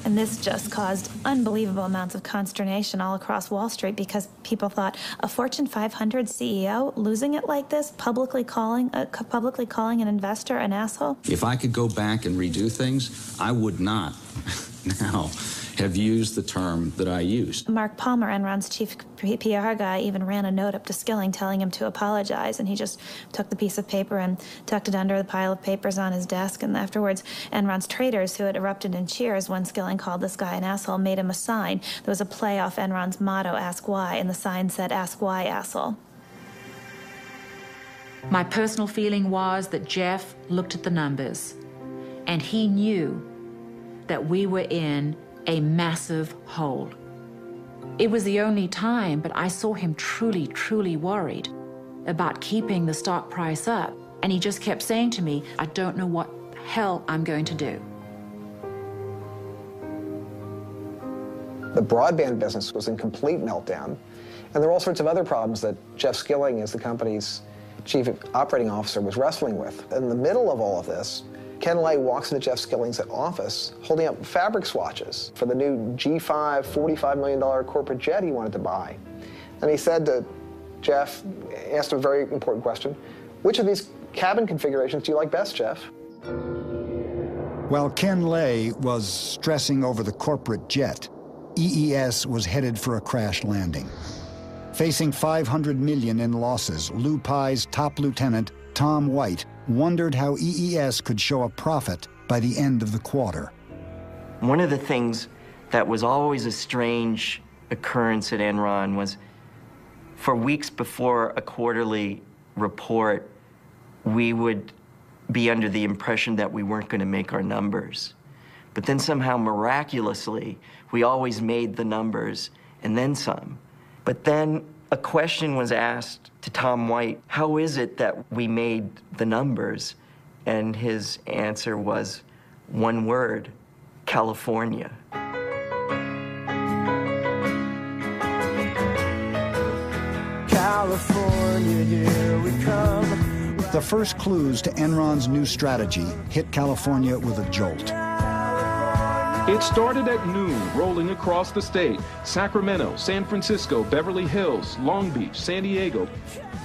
And this just caused unbelievable amounts of consternation all across Wall Street because people thought a Fortune 500 CEO losing it like this, publicly calling an investor an asshole. If I could go back and redo things, I would not now have used the term that I used. Mark Palmer, Enron's chief PR guy, even ran a note up to Skilling telling him to apologize, and he just took the piece of paper and tucked it under the pile of papers on his desk. And afterwards, Enron's traders, who had erupted in cheers when Skilling called this guy an asshole, made him a sign. There was a play off Enron's motto, Ask Why, and the sign said, Ask Why, asshole. My personal feeling was that Jeff looked at the numbers, and he knew that we were in a massive hole. It was the only time, but I saw him truly, truly worried about keeping the stock price up. And he just kept saying to me, I don't know what the hell I'm going to do. The broadband business was in complete meltdown. And there were all sorts of other problems that Jeff Skilling, as the company's chief operating officer, was wrestling with. In the middle of all of this, Ken Lay walks into Jeff Skilling's office holding up fabric swatches for the new G5 $45 million corporate jet he wanted to buy. And he said to Jeff, asked him a very important question, which of these cabin configurations do you like best, Jeff? While Ken Lay was stressing over the corporate jet, EES was headed for a crash landing. Facing $500 million in losses, Lou Pye's top lieutenant, Tom White, wondered how EES could show a profit by the end of the quarter. One of the things that was always a strange occurrence at Enron was for weeks before a quarterly report, we would be under the impression that we weren't going to make our numbers. But then somehow, miraculously, we always made the numbers and then some. But then a question was asked to Tom White, how is it that we made the numbers? And his answer was one word, California. California, here we come. The first clues to Enron's new strategy hit California with a jolt. It started at noon, rolling across the state. Sacramento, San Francisco, Beverly Hills, Long Beach, San Diego.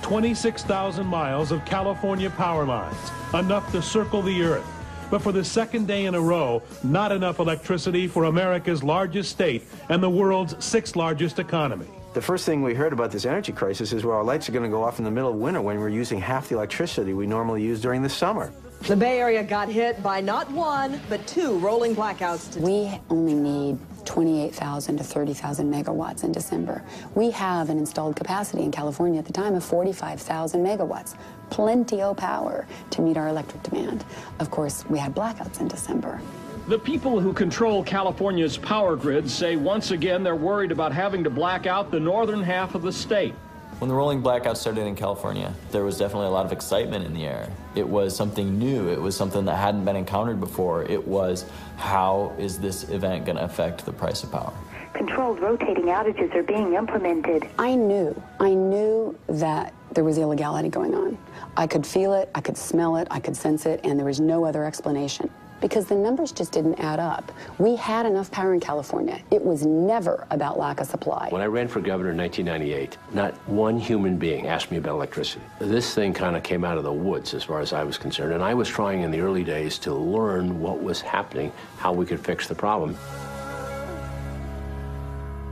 26,000 miles of California power lines, enough to circle the earth. But for the second day in a row, not enough electricity for America's largest state and the world's sixth largest economy. The first thing we heard about this energy crisis is, well, our lights are going to go off in the middle of winter when we're using half the electricity we normally use during the summer. The Bay Area got hit by not one, but two rolling blackouts today. We only need 28,000 to 30,000 megawatts in December. We have an installed capacity in California at the time of 45,000 megawatts. Plenty of power to meet our electric demand. Of course, we had blackouts in December. The people who control California's power grid say once again they're worried about having to black out the northern half of the state. When the rolling blackouts started in California, there was definitely a lot of excitement in the air. It was something new. It was something that hadn't been encountered before. It was, how is this event going to affect the price of power? Controlled rotating outages are being implemented. I knew that there was illegality going on. I could feel it, I could smell it, I could sense it, and there was no other explanation. Because the numbers just didn't add up. We had enough power in California. It was never about lack of supply. When I ran for governor in 1998, not one human being asked me about electricity. This thing kind of came out of the woods as far as I was concerned, and I was trying in the early days to learn what was happening, how we could fix the problem.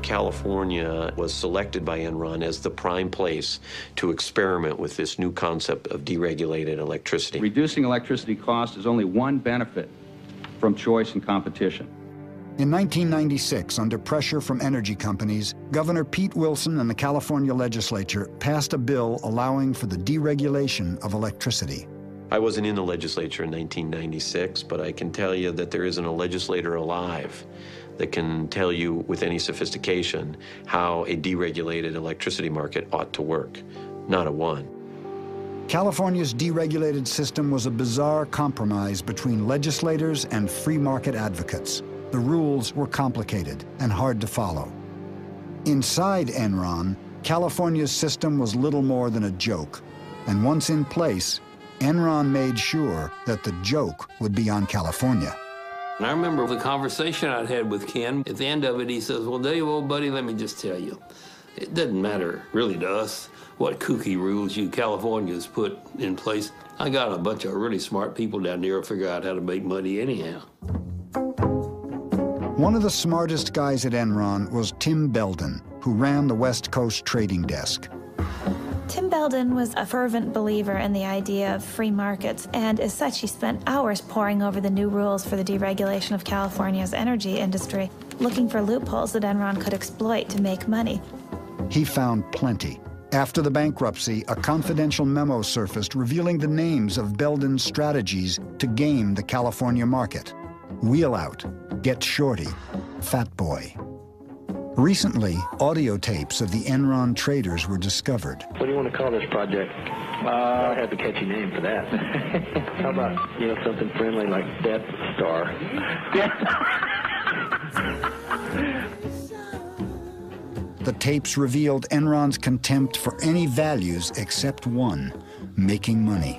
California was selected by Enron as the prime place to experiment with this new concept of deregulated electricity. Reducing electricity costs is only one benefit from choice and competition. In 1996, under pressure from energy companies, Governor Pete Wilson and the California legislature passed a bill allowing for the deregulation of electricity. I wasn't in the legislature in 1996, but I can tell you that there isn't a legislator alive that can tell you with any sophistication how a deregulated electricity market ought to work. Not a one. California's deregulated system was a bizarre compromise between legislators and free market advocates. The rules were complicated and hard to follow. Inside Enron, California's system was little more than a joke. And once in place, Enron made sure that the joke would be on California. And I remember the conversation I'd had with Ken. At the end of it, he says, well, Dave, old buddy, let me just tell you, it doesn't matter really to us what kooky rules you Californians put in place. I got a bunch of really smart people down there to figure out how to make money anyhow. One of the smartest guys at Enron was Tim Belden, who ran the West Coast trading desk. Tim Belden was a fervent believer in the idea of free markets, and as such, he spent hours poring over the new rules for the deregulation of California's energy industry, looking for loopholes that Enron could exploit to make money. He found plenty. After the bankruptcy, a confidential memo surfaced revealing the names of Belden's strategies to game the California market. Wheel out, get shorty, fat boy. Recently, audio tapes of the Enron traders were discovered. What do you want to call this project? I have a catchy name for that. How about, something friendly like Death Star? The tapes revealed Enron's contempt for any values except one, making money.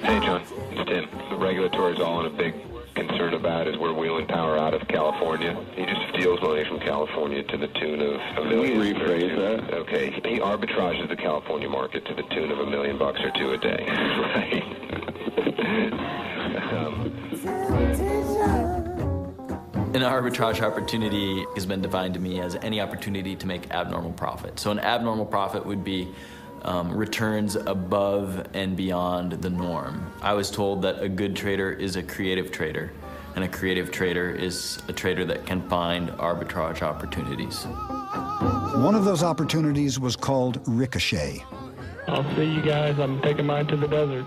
Hey, John, it's Tim. The regulatory is all in a big concern about is we're wheeling power out of California. He just steals money from California to the tune of $1 million. Can we rephrase that? Okay. He arbitrages the California market to the tune of $1 million or $2 a day. Right. An arbitrage opportunity has been defined to me as any opportunity to make abnormal profit. So an abnormal profit would be returns above and beyond the norm. I was told that a good trader is a creative trader, and a creative trader is a trader that can find arbitrage opportunities. One of those opportunities was called Ricochet. I'll see you guys. I'm taking mine to the desert.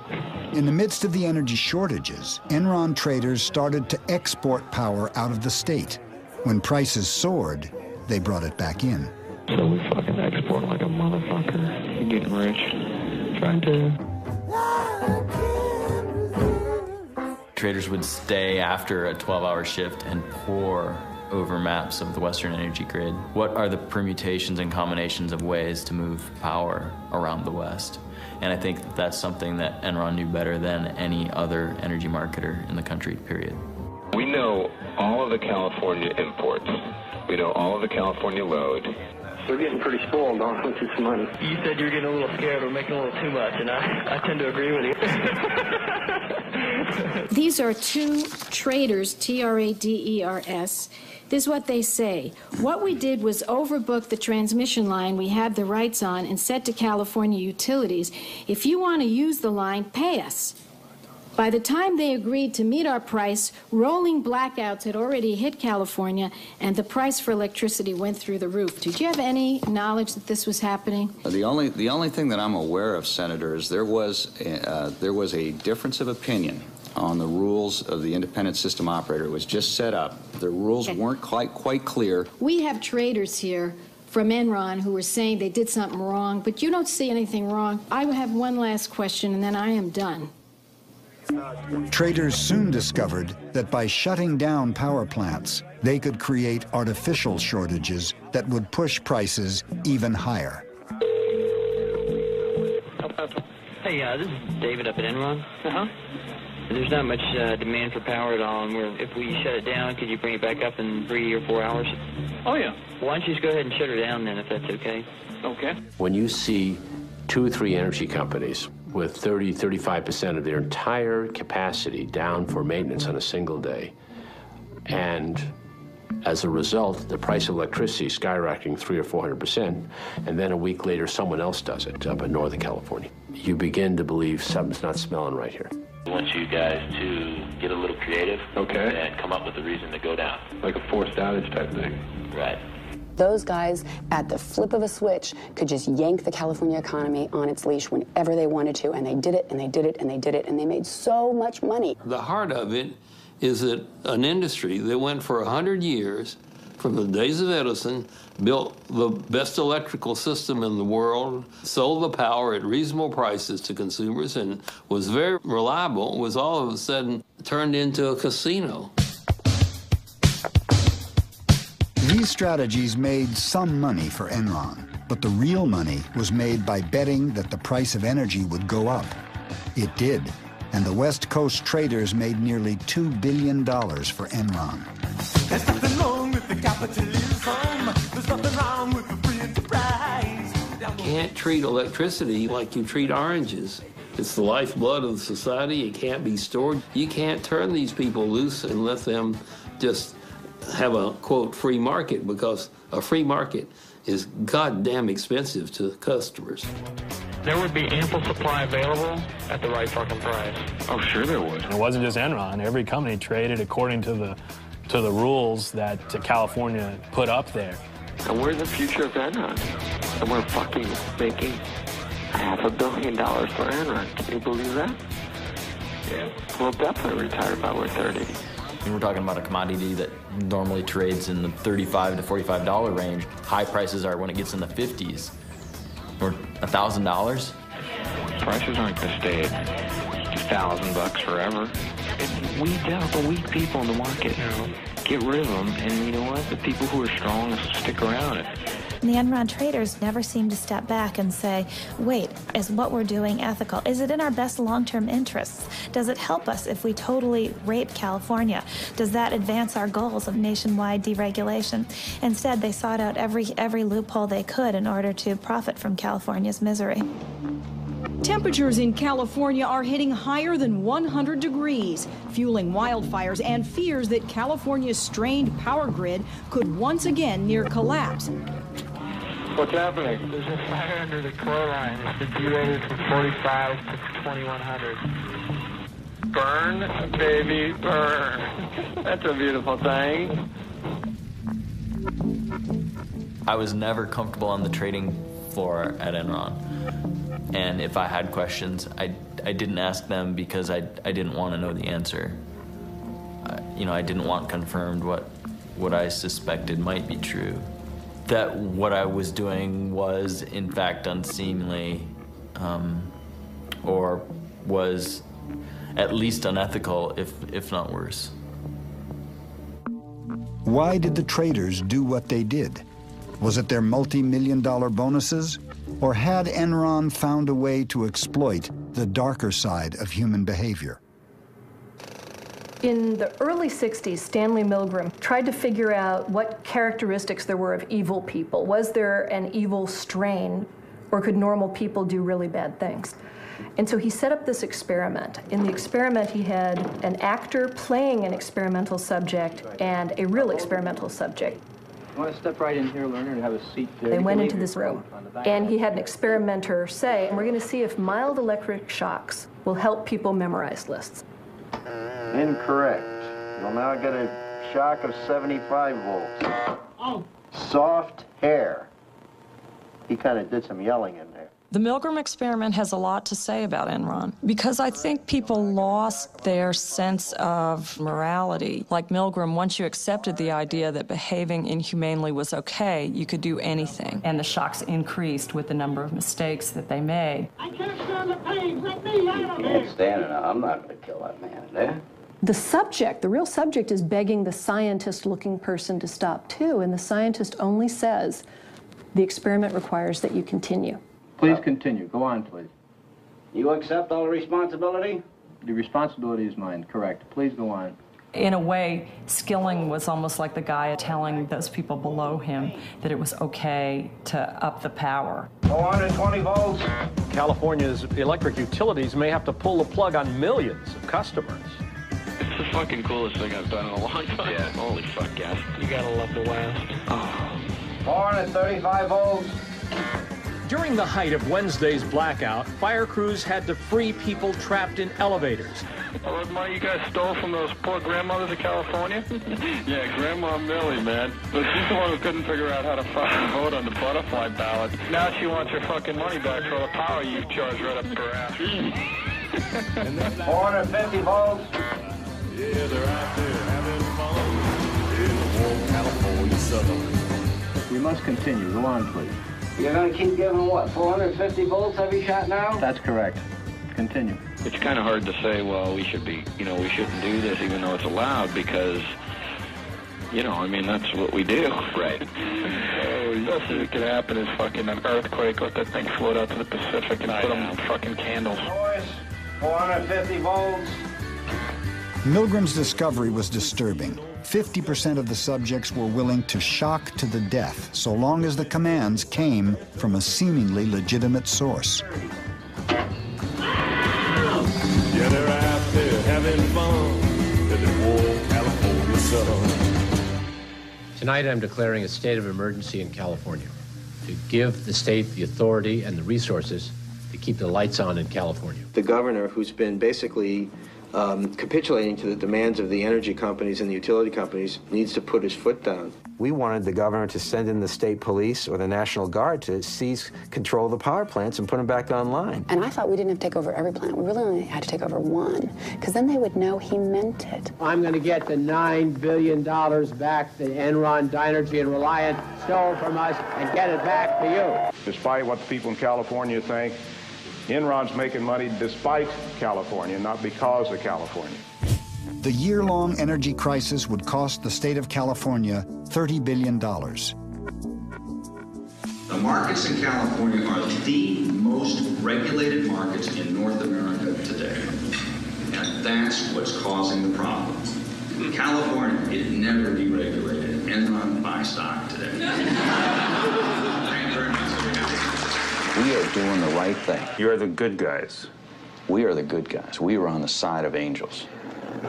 In the midst of the energy shortages, Enron traders started to export power out of the state. When prices soared, they brought it back in. So we fucking export like a motherfucker. You're getting rich. Trying to. Traders would stay after a 12-hour shift and pore over maps of the Western energy grid. What are the permutations and combinations of ways to move power around the West? And I think that that's something that Enron knew better than any other energy marketer in the country, period. We know all of the California imports. We know all of the California load. We're getting pretty spoiled on with this money. You said you were getting a little scared. We're making a little too much, and I tend to agree with you. These are two traders, Traders. This is what they say. What we did was overbook the transmission line we had the rights on and said to California utilities, if you want to use the line, pay us. By the time they agreed to meet our price, rolling blackouts had already hit California, and the price for electricity went through the roof. Did you have any knowledge that this was happening? The only thing that I'm aware of, Senator, is there was a difference of opinion on the rules of the independent system operator. It was just set up. The rules weren't quite clear. We have traders here from Enron who were saying they did something wrong, but you don't see anything wrong. I have one last question, and then I am done. Traders soon discovered that by shutting down power plants, they could create artificial shortages that would push prices even higher. Hey, this is David up at Enron. There's not much demand for power at all, and if we shut it down, could you bring it back up in 3 or 4 hours? Oh, yeah. Why don't you just go ahead and shut her down then, if that's okay? Okay. When you see 2 or 3 energy companies with 30, 35% of their entire capacity down for maintenance on a single day, and as a result, the price of electricity skyrocketing 300 or 400%, and then a week later, someone else does it up in Northern California, you begin to believe something's not smelling right here. I want you guys to get a little creative, and come up with a reason to go down. Like a forced outage type thing. Right. Those guys, at the flip of a switch, could just yank the California economy on its leash whenever they wanted to, and they did it, and they did it, and they did it, and they made so much money. The heart of it is that an industry that went for 100 years, from the days of Edison, built the best electrical system in the world, sold the power at reasonable prices to consumers, and was very reliable, was all of a sudden turned into a casino. These strategies made some money for Enron, but the real money was made by betting that the price of energy would go up. It did, and the West Coast traders made nearly $2 billion for Enron. There's nothing wrong with the capitalism. There's nothing wrong with the free enterprise. You can't treat electricity like you treat oranges. It's the lifeblood of society. It can't be stored. You can't turn these people loose and let them just have a, quote, free market, because a free market is goddamn expensive to customers. There would be ample supply available at the right fucking price. Oh, sure there would. It wasn't just Enron. Every company traded according to the rules that California put up there. And we're the future of Enron. And we're fucking making $500 million for Enron. Can you believe that? Yeah. We'll definitely retire by we're 30. We're talking about a commodity that normally trades in the $35 to $45 range. High prices are when it gets in the 50s. Or $1,000. Prices aren't going to stay at $1,000 forever. Weed out the weak people in the market. Get rid of them, and you know what? The people who are strong stick around. The Enron traders never seem to step back and say, wait, is what we're doing ethical? Is it in our best long-term interests? Does it help us if we totally rape California? Does that advance our goals of nationwide deregulation? Instead, they sought out every loophole they could in order to profit from California's misery. Temperatures in California are hitting higher than 100 degrees, fueling wildfires and fears that California's strained power grid could once again near collapse. What's happening? There's a fire under the core line. It's derated from 45 to 2100. Burn, baby, burn. That's a beautiful thing. I was never comfortable on the trading floor at Enron. And if I had questions, I didn't ask them because I didn't want to know the answer. I didn't want confirmed what I suspected might be true. That what I was doing was, in fact, unseemly, or was at least unethical, if not worse. Why did the traders do what they did? Was it their multi-million-dollar bonuses? Or had Enron found a way to exploit the darker side of human behavior? In the early 60s, Stanley Milgram tried to figure out what characteristics there were of evil people. Was there an evil strain, or could normal people do really bad things? And so he set up this experiment. In the experiment, he had an actor playing an experimental subject and a real experimental subject. You want to step right in here, learner, and have a seat there. They went into this room, and he had an experimenter say, we're going to see if mild electric shocks will help people memorize lists. Incorrect. You'll now get a shock of 75 volts. Oh. Soft hair. He kind of did some yelling in there. The Milgram experiment has a lot to say about Enron, because I think people lost their sense of morality. Like Milgram, once you accepted the idea that behaving inhumanely was okay, you could do anything. And the shocks increased with the number of mistakes that they made. I can't stand the pain. Let me out of here. Can't stand it. I'm not going to kill that man there. The subject, the real subject, is begging the scientist-looking person to stop too, and the scientist only says, the experiment requires that you continue. Please continue. Go on, please. You accept all the responsibility? The responsibility is mine, correct. Please go on. In a way, Skilling was almost like the guy telling those people below him that it was okay to up the power. 420 volts. California's electric utilities may have to pull the plug on millions of customers. It's the fucking coolest thing I've done in a long time. Yeah. Holy fuck, yeah. You gotta love the West. Oh. 435 volts. During the height of Wednesday's blackout, fire crews had to free people trapped in elevators. All that money you guys stole from those poor grandmothers of California? Yeah, Grandma Millie, man. But she's the one who couldn't figure out how to fucking vote on the butterfly ballot. Now she wants her fucking money back for all the power you charged right up her ass. 450 volts. Yeah, they're out there having fun in the warm California sun. We must continue. Go on, please. You're going to keep giving what, 450 volts every shot now? That's correct. Continue. It's kind of hard to say, well, we should be, you know, we shouldn't do this even though it's allowed because, you know, I mean, that's what we do. Right. The best that could happen is fucking an earthquake, let that thing float out to the Pacific and put them fucking candles. 450 volts. Milgram's discovery was disturbing. 50% of the subjects were willing to shock to the death, so long as the commands came from a seemingly legitimate source. Yeah, they're out there having fun in the warm California sun. Tonight I'm declaring a state of emergency in California to give the state the authority and the resources to keep the lights on in California. The governor, who's been basically capitulating to the demands of the energy companies and the utility companies, needs to put his foot down. We wanted the governor to send in the state police or the National Guard to seize control of the power plants and put them back online. And I thought we didn't have to take over every plant. We really only had to take over one, because then they would know he meant it. I'm going to get the $9 billion back that Enron, Dynergy, and Reliant stole from us and get it back to you. Despite what the people in California think, Enron's making money despite California, not because of California. The year-long energy crisis would cost the state of California $30 billion. The markets in California are the most regulated markets in North America today. And that's what's causing the problem. California is never deregulated. Enron buy stock today. Thank you very much. We are doing the right thing. You're the good guys. We are the good guys. We are on the side of angels.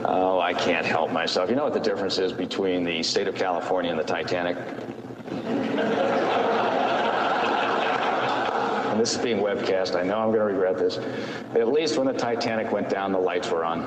Oh, I can't help myself. You know what the difference is between the state of California and the Titanic? And this is being webcast. I know I'm going to regret this. At least when the Titanic went down, the lights were on.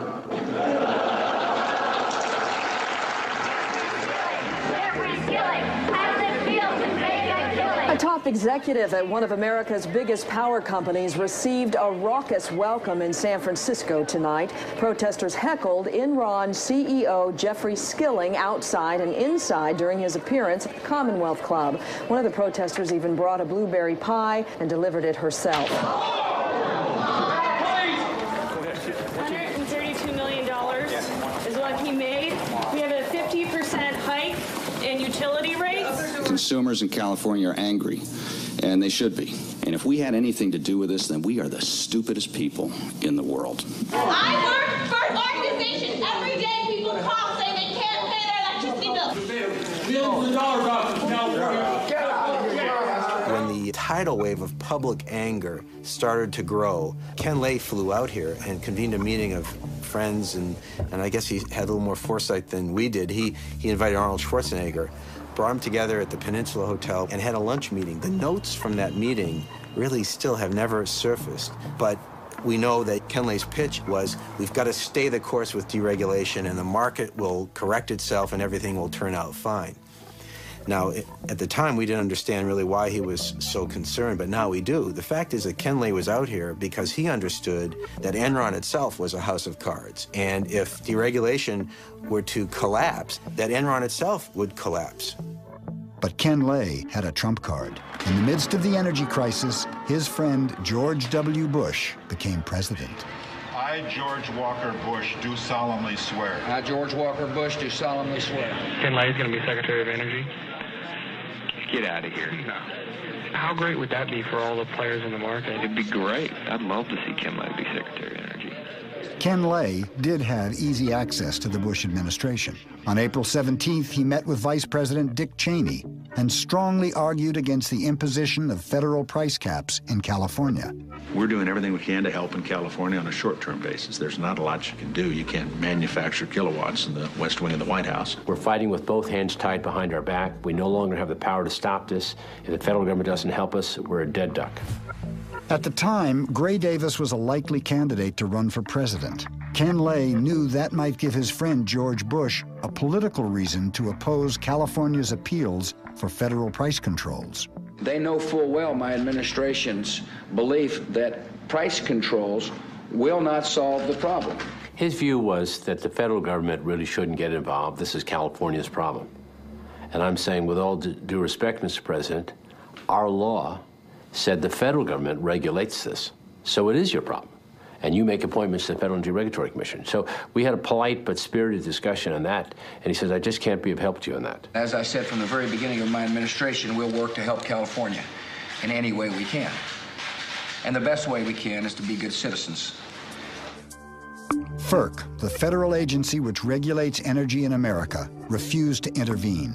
A top executive at one of America's biggest power companies received a raucous welcome in San Francisco tonight. Protesters heckled Enron CEO Jeffrey Skilling outside and inside during his appearance at the Commonwealth Club. One of the protesters even brought a blueberry pie and delivered it herself. $132 million is what he made. We have a 50% hike in utility rates. Consumers in California are angry, and they should be. And if we had anything to do with this, then we are the stupidest people in the world. I work for an organization. Every day people call saying they can't pay their electricity bill. Millions of dollars off in California. Get out of here. When the tidal wave of public anger started to grow, Ken Lay flew out here and convened a meeting of friends, and I guess he had a little more foresight than we did. He invited Arnold Schwarzenegger, brought them together at the Peninsula Hotel, and had a lunch meeting. The notes from that meeting really still have never surfaced, but we know that Ken Lay's pitch was, we've got to stay the course with deregulation, and the market will correct itself, and everything will turn out fine. Now, at the time, we didn't understand really why he was so concerned, but now we do. The fact is that Ken Lay was out here because he understood that Enron itself was a house of cards, and if deregulation were to collapse, that Enron itself would collapse. But Ken Lay had a trump card. In the midst of the energy crisis, his friend George W. Bush became president. I, George Walker Bush, do solemnly swear. I, George Walker Bush, do solemnly swear. Ken Lay's going to be Secretary of Energy. Get out of here. No. How great would that be for all the players in the market? It'd be great. I'd love to see Ken Lay be Secretary of Energy. Ken Lay did have easy access to the Bush administration. On April 17th, he met with Vice President Dick Cheney and strongly argued against the imposition of federal price caps in California. We're doing everything we can to help in California on a short-term basis. There's not a lot you can do. You can't manufacture kilowatts in the West Wing of the White House. We're fighting with both hands tied behind our back. We no longer have the power to stop this. If the federal government doesn't help us, we're a dead duck. At the time, Gray Davis was a likely candidate to run for president. Ken Lay knew that might give his friend George Bush a political reason to oppose California's appeals for federal price controls. They know full well my administration's belief that price controls will not solve the problem. His view was that the federal government really shouldn't get involved. This is California's problem. And I'm saying, with all due respect, Mr. President, our law said the federal government regulates this. So it is your problem. And you make appointments to the Federal Energy Regulatory Commission. So we had a polite but spirited discussion on that. And he says, I just can't be of help to you on that. As I said from the very beginning of my administration, we'll work to help California in any way we can. And the best way we can is to be good citizens. FERC, the federal agency which regulates energy in America, refused to intervene.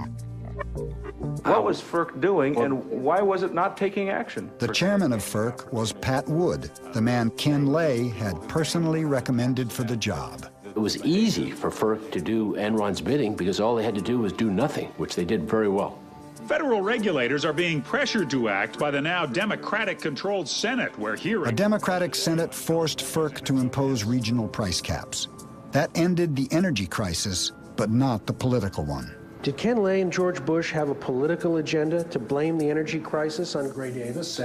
What was FERC doing, and why was it not taking action? The chairman of FERC was Pat Wood, the man Ken Lay had personally recommended for the job. It was easy for FERC to do Enron's bidding because all they had to do was do nothing, which they did very well. Federal regulators are being pressured to act by the now Democratic-controlled Senate, where hearings... A Democratic Senate forced FERC to impose regional price caps. That ended the energy crisis, but not the political one. Did Ken Lay and George Bush have a political agenda to blame the energy crisis on Gray Davis?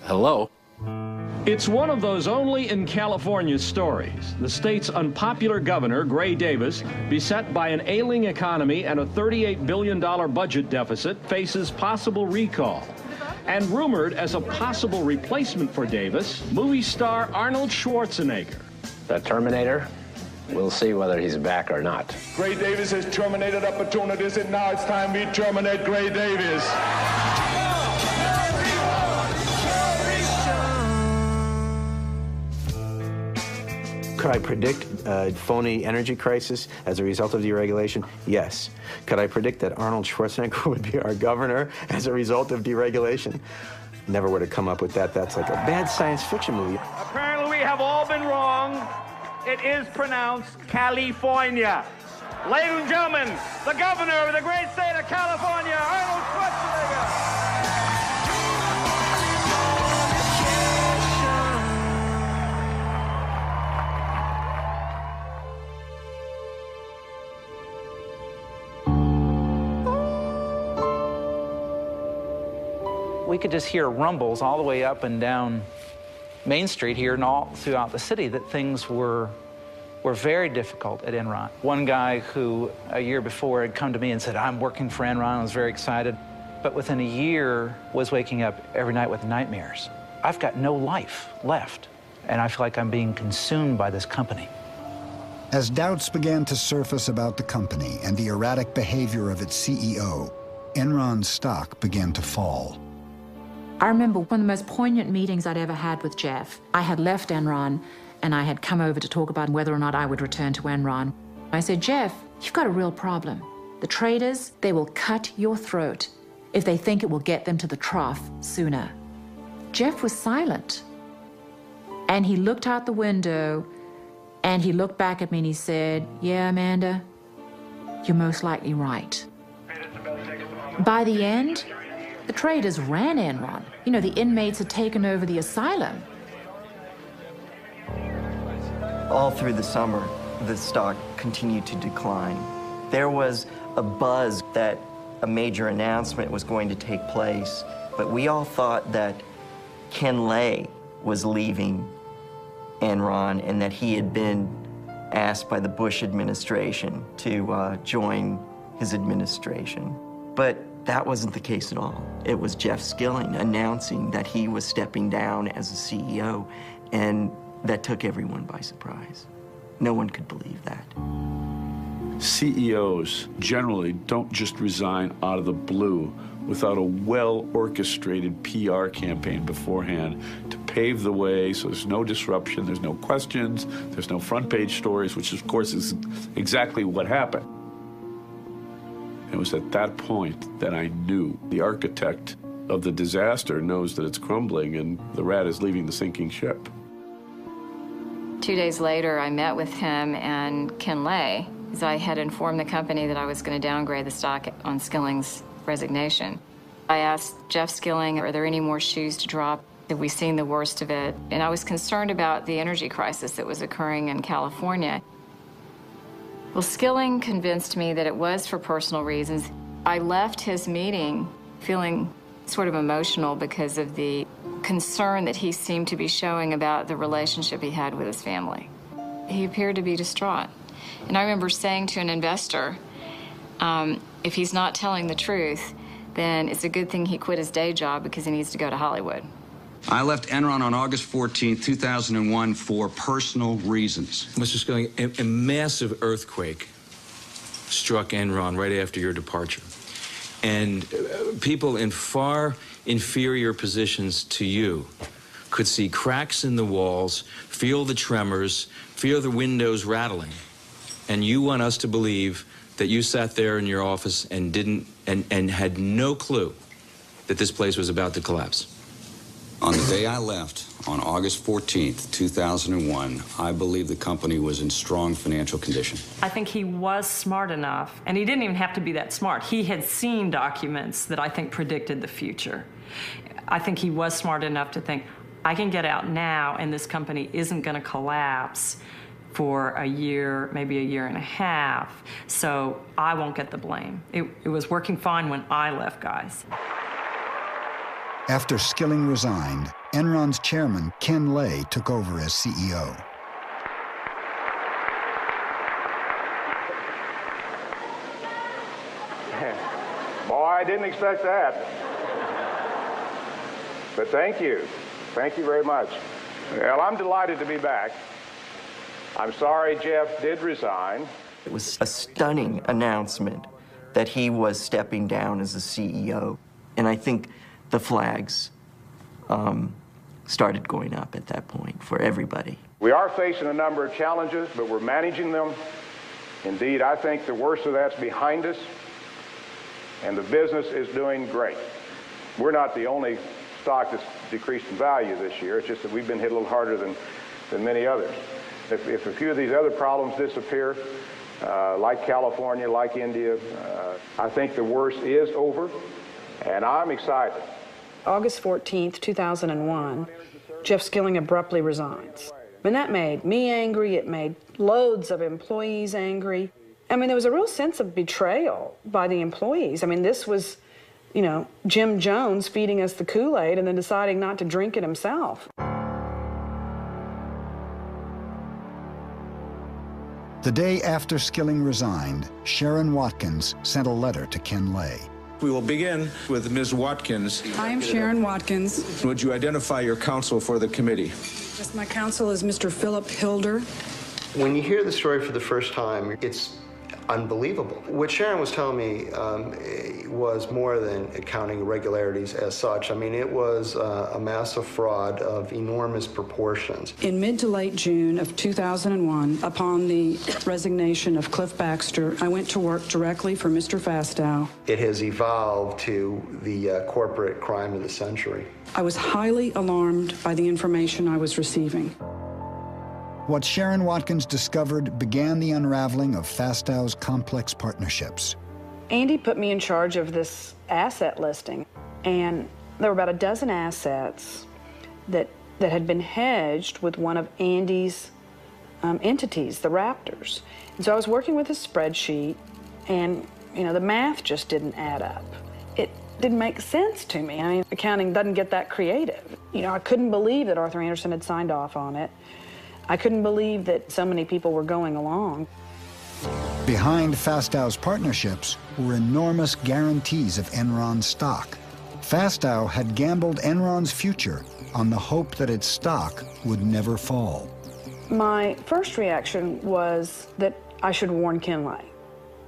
Hello? It's one of those only in California stories. The state's unpopular governor, Gray Davis, beset by an ailing economy and a $38 billion budget deficit, faces possible recall. And rumored as a possible replacement for Davis, movie star Arnold Schwarzenegger. The Terminator? We'll see whether he's back or not. Gray Davis has terminated opportunities, and now it's time we terminate Gray Davis. Could I predict a phony energy crisis as a result of deregulation? Yes. Could I predict that Arnold Schwarzenegger would be our governor as a result of deregulation? Never would have come up with that. That's like a bad science fiction movie. Apparently we have all been wrong. It is pronounced California. Ladies and gentlemen, the governor of the great state of California, Arnold Schwarzenegger. We could just hear rumbles all the way up and down Main Street here and all throughout the city that things were very difficult at Enron. One guy who a year before had come to me and said, I'm working for Enron, I was very excited, but within a year was waking up every night with nightmares. I've got no life left, and I feel like I'm being consumed by this company. As doubts began to surface about the company and the erratic behavior of its CEO, Enron's stock began to fall. I remember one of the most poignant meetings I'd ever had with Jeff. I had left Enron, and I had come over to talk about whether or not I would return to Enron. I said, Jeff, you've got a real problem. The traders, they will cut your throat if they think it will get them to the trough sooner. Jeff was silent. And he looked out the window, and he looked back at me and he said, yeah, Amanda, you're most likely right. By the end, the traders ran Enron. You know, the inmates had taken over the asylum. All through the summer, the stock continued to decline. There was a buzz that a major announcement was going to take place, but we all thought that Ken Lay was leaving Enron and that he had been asked by the Bush administration to join his administration. But that wasn't the case at all. It was Jeff Skilling announcing that he was stepping down as a CEO, and that took everyone by surprise. No one could believe that. CEOs generally don't just resign out of the blue without a well-orchestrated PR campaign beforehand to pave the way so there's no disruption, there's no questions, there's no front-page stories, which of course is exactly what happened. It was at that point that I knew the architect of the disaster knows that it's crumbling and the rat is leaving the sinking ship. 2 days later, I met with him and Ken Lay, as I had informed the company that I was going to downgrade the stock on Skilling's resignation. I asked Jeff Skilling, are there any more shoes to drop? Have we seen the worst of it? And I was concerned about the energy crisis that was occurring in California. Well, Skilling convinced me that it was for personal reasons. I left his meeting feeling sort of emotional because of the concern that he seemed to be showing about the relationship he had with his family. He appeared to be distraught. And I remember saying to an investor, if he's not telling the truth, then it's a good thing he quit his day job because he needs to go to Hollywood. I left Enron on August 14, 2001 for personal reasons. Mr. Skilling, a massive earthquake struck Enron right after your departure. And people in far inferior positions to you could see cracks in the walls, feel the tremors, feel the windows rattling. And you want us to believe that you sat there in your office and had no clue that this place was about to collapse. On the day I left, on August 14th, 2001, I believe the company was in strong financial condition. I think he was smart enough, and he didn't even have to be that smart. He had seen documents that I think predicted the future. I think he was smart enough to think, I can get out now, and this company isn't going to collapse for a year, maybe a year and a half, so I won't get the blame. It was working fine when I left, guys. After Skilling resigned, Enron's chairman, Ken Lay, took over as CEO. Boy, I didn't expect that. But thank you. Thank you very much. Well, I'm delighted to be back. I'm sorry Jeff did resign. It was a stunning announcement that he was stepping down as the CEO. And I think the flags started going up at that point for everybody. We are facing a number of challenges, but we're managing them. Indeed, I think the worst of that's behind us, and the business is doing great. We're not the only stock that's decreased in value this year. It's just that we've been hit a little harder than many others. If a few of these other problems disappear, like California, like India, I think the worst is over, and I'm excited. August 14th, 2001, Jeff Skilling abruptly resigns. And that made me angry. It made loads of employees angry. I mean, there was a real sense of betrayal by the employees. I mean, this was, you know, Jim Jones feeding us the Kool-Aid and then deciding not to drink it himself. The day after Skilling resigned, Sharon Watkins sent a letter to Ken Lay. We will begin with Ms. Watkins. I am Sharon Watkins. Would you identify your counsel for the committee? Yes, my counsel is Mr. Philip Hilder. When you hear the story for the first time, it's unbelievable. What Sharon was telling me was more than accounting irregularities as such. I mean, it was a massive fraud of enormous proportions. In mid to late June of 2001, upon the resignation of Cliff Baxter, I went to work directly for Mr. Fastow. It has evolved to the corporate crime of the century. I was highly alarmed by the information I was receiving. What Sharon Watkins discovered began the unraveling of Fastow's complex partnerships. Andy put me in charge of this asset listing, and there were about a dozen assets that had been hedged with one of Andy's entities, the Raptors. And so I was working with a spreadsheet, and you know, the math just didn't add up. It didn't make sense to me. I mean, accounting doesn't get that creative. You know, I couldn't believe that Arthur Andersen had signed off on it. I couldn't believe that so many people were going along. Behind Fastow's partnerships were enormous guarantees of Enron's stock. Fastow had gambled Enron's future on the hope that its stock would never fall. My first reaction was that I should warn Ken Lay.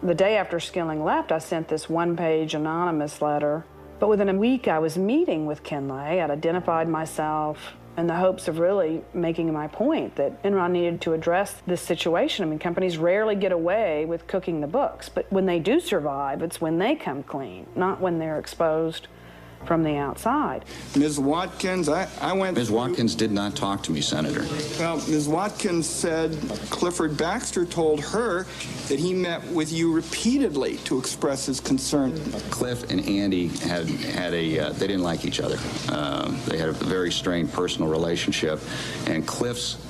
The day after Skilling left, I sent this one-page anonymous letter But within a week, I was meeting with Ken Lay. I'd identified myself in the hopes of really making my point that Enron needed to address this situation. I mean, companies rarely get away with cooking the books, but when they do survive, it's when they come clean, not when they're exposed from the outside. Ms. Watkins, I went... Ms. Watkins did not talk to me, Senator. Well, Ms. Watkins said Clifford Baxter told her that he met with you repeatedly to express his concern. Cliff and Andy they didn't like each other. They had a very strained personal relationship, and Cliff's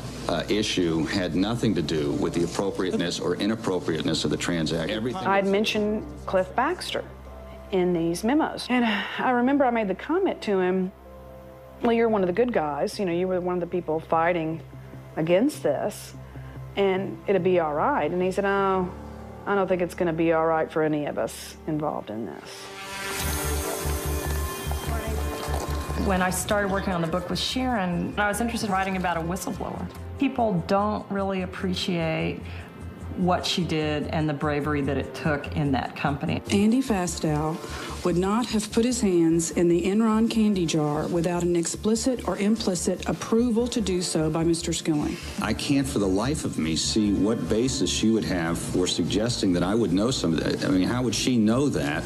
issue had nothing to do with the appropriateness or inappropriateness of the transaction. I'd mentioned Cliff Baxter in these memos. And I remember I made the comment to him, well, you're one of the good guys. You know, you were one of the people fighting against this, and it'd be all right. And he said, oh, I don't think it's going to be all right for any of us involved in this. When I started working on the book with Sharon, I was interested in writing about a whistleblower. People don't really appreciate what she did and the bravery that it took in that company. Andy Fastow would not have put his hands in the Enron candy jar without an explicit or implicit approval to do so by Mr. Skilling. I can't for the life of me see what basis she would have for suggesting that I would know some of that. I mean, how would she know that?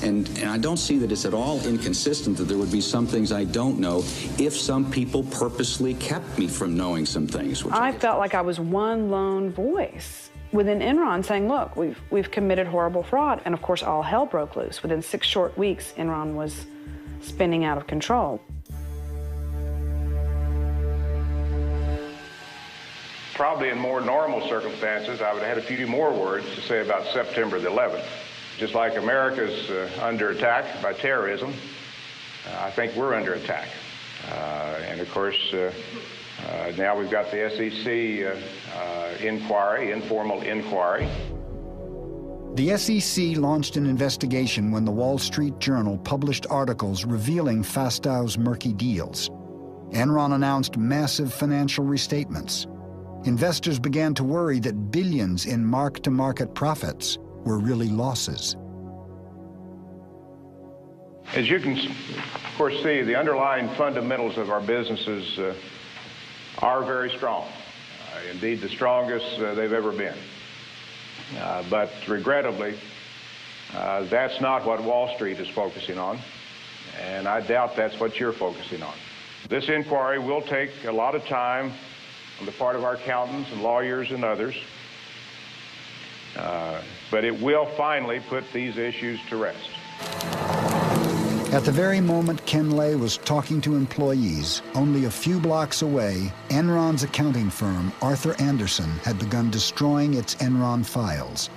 And I don't see that it's at all inconsistent that there would be some things I don't know if some people purposely kept me from knowing some things. I felt like I was one lone voice within Enron saying, look, we've committed horrible fraud. And of course, all hell broke loose. Within 6 short weeks, Enron was spinning out of control. Probably in more normal circumstances, I would have had a few more words to say about September the 11th. Just like America's under attack by terrorism, I think we're under attack. And of course, now we've got the SEC inquiry, informal inquiry. The SEC launched an investigation when the Wall Street Journal published articles revealing Fastow's murky deals. Enron announced massive financial restatements. Investors began to worry that billions in mark-to-market profits were really losses. As you can, of course, see, the underlying fundamentals of our businesses are very strong. Indeed, the strongest they've ever been. But regrettably, that's not what Wall Street is focusing on, and I doubt that's what you're focusing on. This inquiry will take a lot of time on the part of our accountants and lawyers and others, but it will finally put these issues to rest. At the very moment Ken Lay was talking to employees, only a few blocks away, Enron's accounting firm, Arthur Andersen, had begun destroying its Enron files.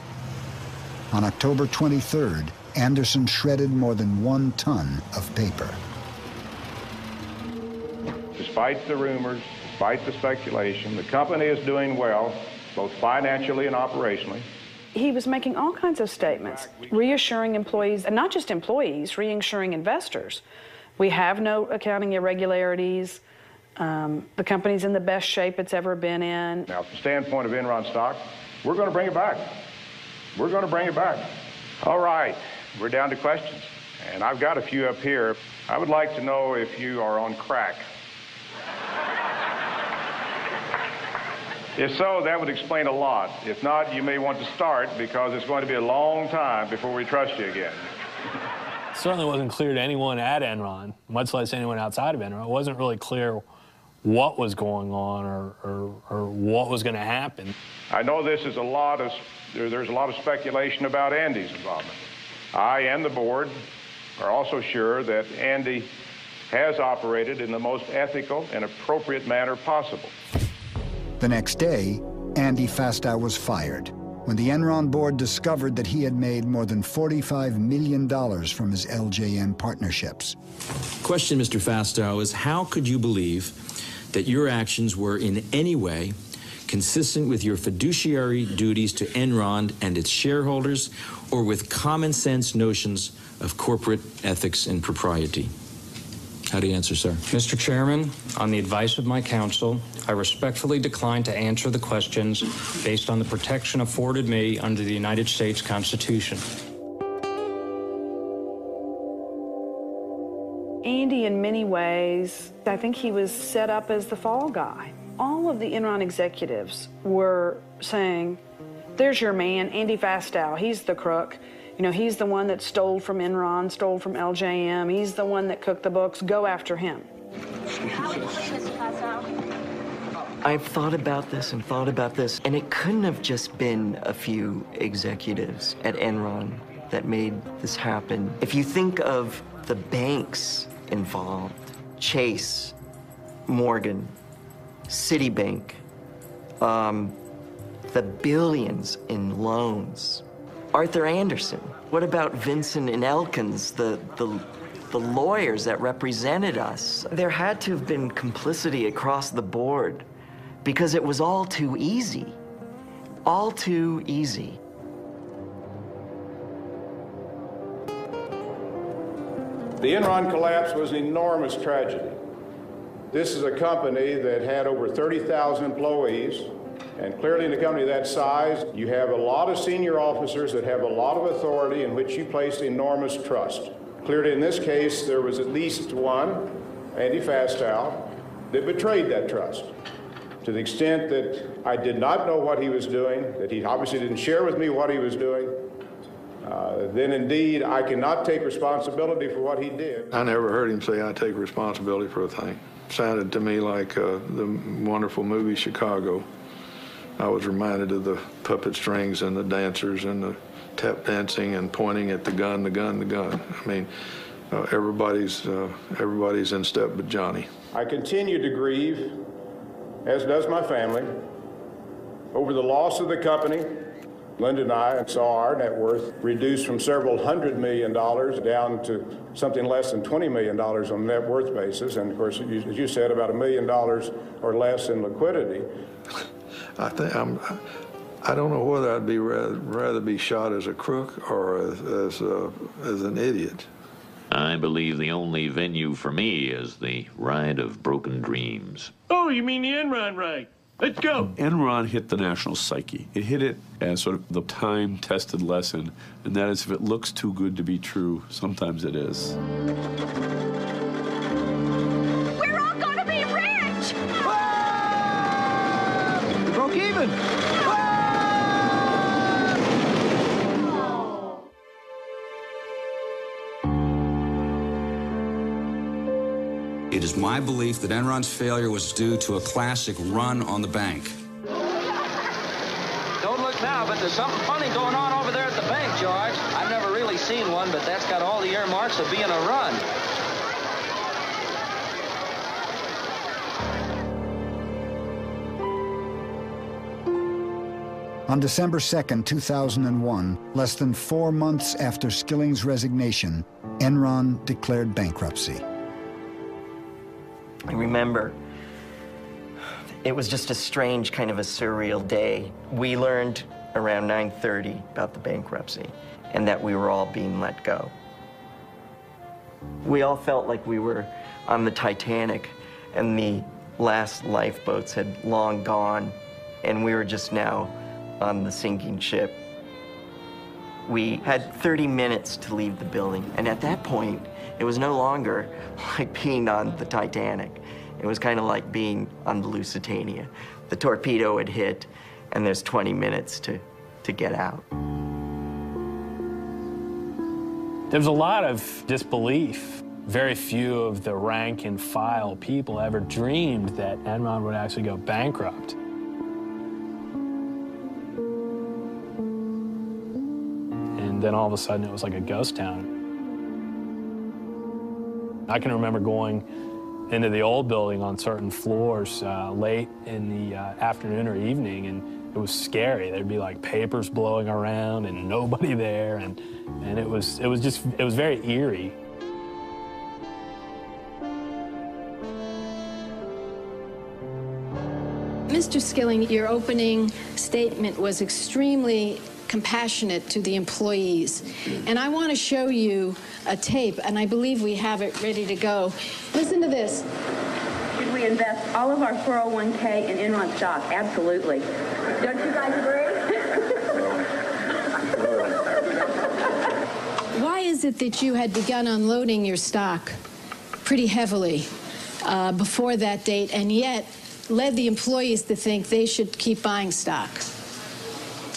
On October 23rd, Andersen shredded more than 1 ton of paper. Despite the rumors, despite the speculation, the company is doing well, both financially and operationally. He was making all kinds of statements, reassuring employees, and not just employees, reassuring investors. We have no accounting irregularities. The company's in the best shape it's ever been in. Now, from the standpoint of Enron stock, we're going to bring it back. We're going to bring it back. All right, we're down to questions. And I've got a few up here. I would like to know if you are on crack. If so, that would explain a lot. If not, you may want to start because it's going to be a long time before we trust you again. It certainly wasn't clear to anyone at Enron, much less anyone outside of Enron. It wasn't really clear what was going on or what was going to happen. I know there's a lot of speculation about Andy's involvement. I and the board are also sure that Andy has operated in the most ethical and appropriate manner possible. The next day, Andy Fastow was fired when the Enron board discovered that he had made more than $45 million from his LJN partnerships. Question, Mr. Fastow, is how could you believe that your actions were in any way consistent with your fiduciary duties to Enron and its shareholders or with common sense notions of corporate ethics and propriety? How do you answer, sir? Mr. Chairman, on the advice of my counsel, I respectfully decline to answer the questions based on the protection afforded me under the United States Constitution. Andy, in many ways, I think he was set up as the fall guy. All of the Enron executives were saying, there's your man, Andy Fastow, he's the crook. You know, he's the one that stole from Enron, stole from LJM, he's the one that cooked the books, go after him. I've thought about this and thought about this, and it couldn't have just been a few executives at Enron that made this happen. If you think of the banks involved, Chase, Morgan, Citibank, the billions in loans, Arthur Anderson. What about Vincent and Elkins, the lawyers that represented us? There had to have been complicity across the board because it was all too easy. All too easy. The Enron collapse was an enormous tragedy. This is a company that had over 30,000 employees, and clearly in a company that size, you have a lot of senior officers that have a lot of authority in which you place enormous trust. Clearly in this case, there was at least one, Andy Fastow, that betrayed that trust. To the extent that I did not know what he was doing, that he obviously didn't share with me what he was doing, then indeed I cannot take responsibility for what he did. I never heard him say I take responsibility for a thing. Sounded to me like the wonderful movie Chicago. I was reminded of the puppet strings and the dancers and the tap dancing and pointing at the gun, the gun, the gun. I mean, everybody's in step but Johnny. I continue to grieve, as does my family, over the loss of the company. Linda and I saw our net worth reduced from several $100 million down to something less than $20 million on a net worth basis. And of course, as you said, about $1 million or less in liquidity. I don't know whether I'd be rather be shot as a crook or as an idiot. I believe the only venue for me is the ride of broken dreams. Oh, you mean the Enron ride? Let's go. Enron hit the national psyche. It hit it as sort of the time-tested lesson, and that is if it looks too good to be true, sometimes it is. We're all gonna be rich! We broke even. It is my belief that Enron's failure was due to a classic run on the bank. Don't look now, but there's something funny going on over there at the bank, George. I've never really seen one, but that's got all the earmarks of being a run. On December 2nd, 2001, less than 4 months after Skilling's resignation, Enron declared bankruptcy. I remember it was just a strange, kind of a surreal day. We learned around 9:30 about the bankruptcy and that we were all being let go. We all felt like we were on the Titanic and the last lifeboats had long gone and we were just now on the sinking ship. We had 30 minutes to leave the building, and at that point, it was no longer like being on the Titanic. It was kind of like being on the Lusitania. The torpedo had hit, and there's 20 minutes to get out. There was a lot of disbelief. Very few of the rank and file people ever dreamed that Enron would actually go bankrupt. And then all of a sudden, it was like a ghost town. I can remember going into the old building on certain floors late in the afternoon or evening, and it was scary. There'd be like papers blowing around and nobody there, and it was very eerie. Mr. Skilling, your opening statement was extremely compassionate to the employees. And I want to show you a tape, and I believe we have it ready to go. Listen to this. Should we invest all of our 401k in Enron stock? Absolutely. Don't you guys agree? Why is it that you had begun unloading your stock? pretty heavily before that date, and yet led the employees to think they should keep buying stock.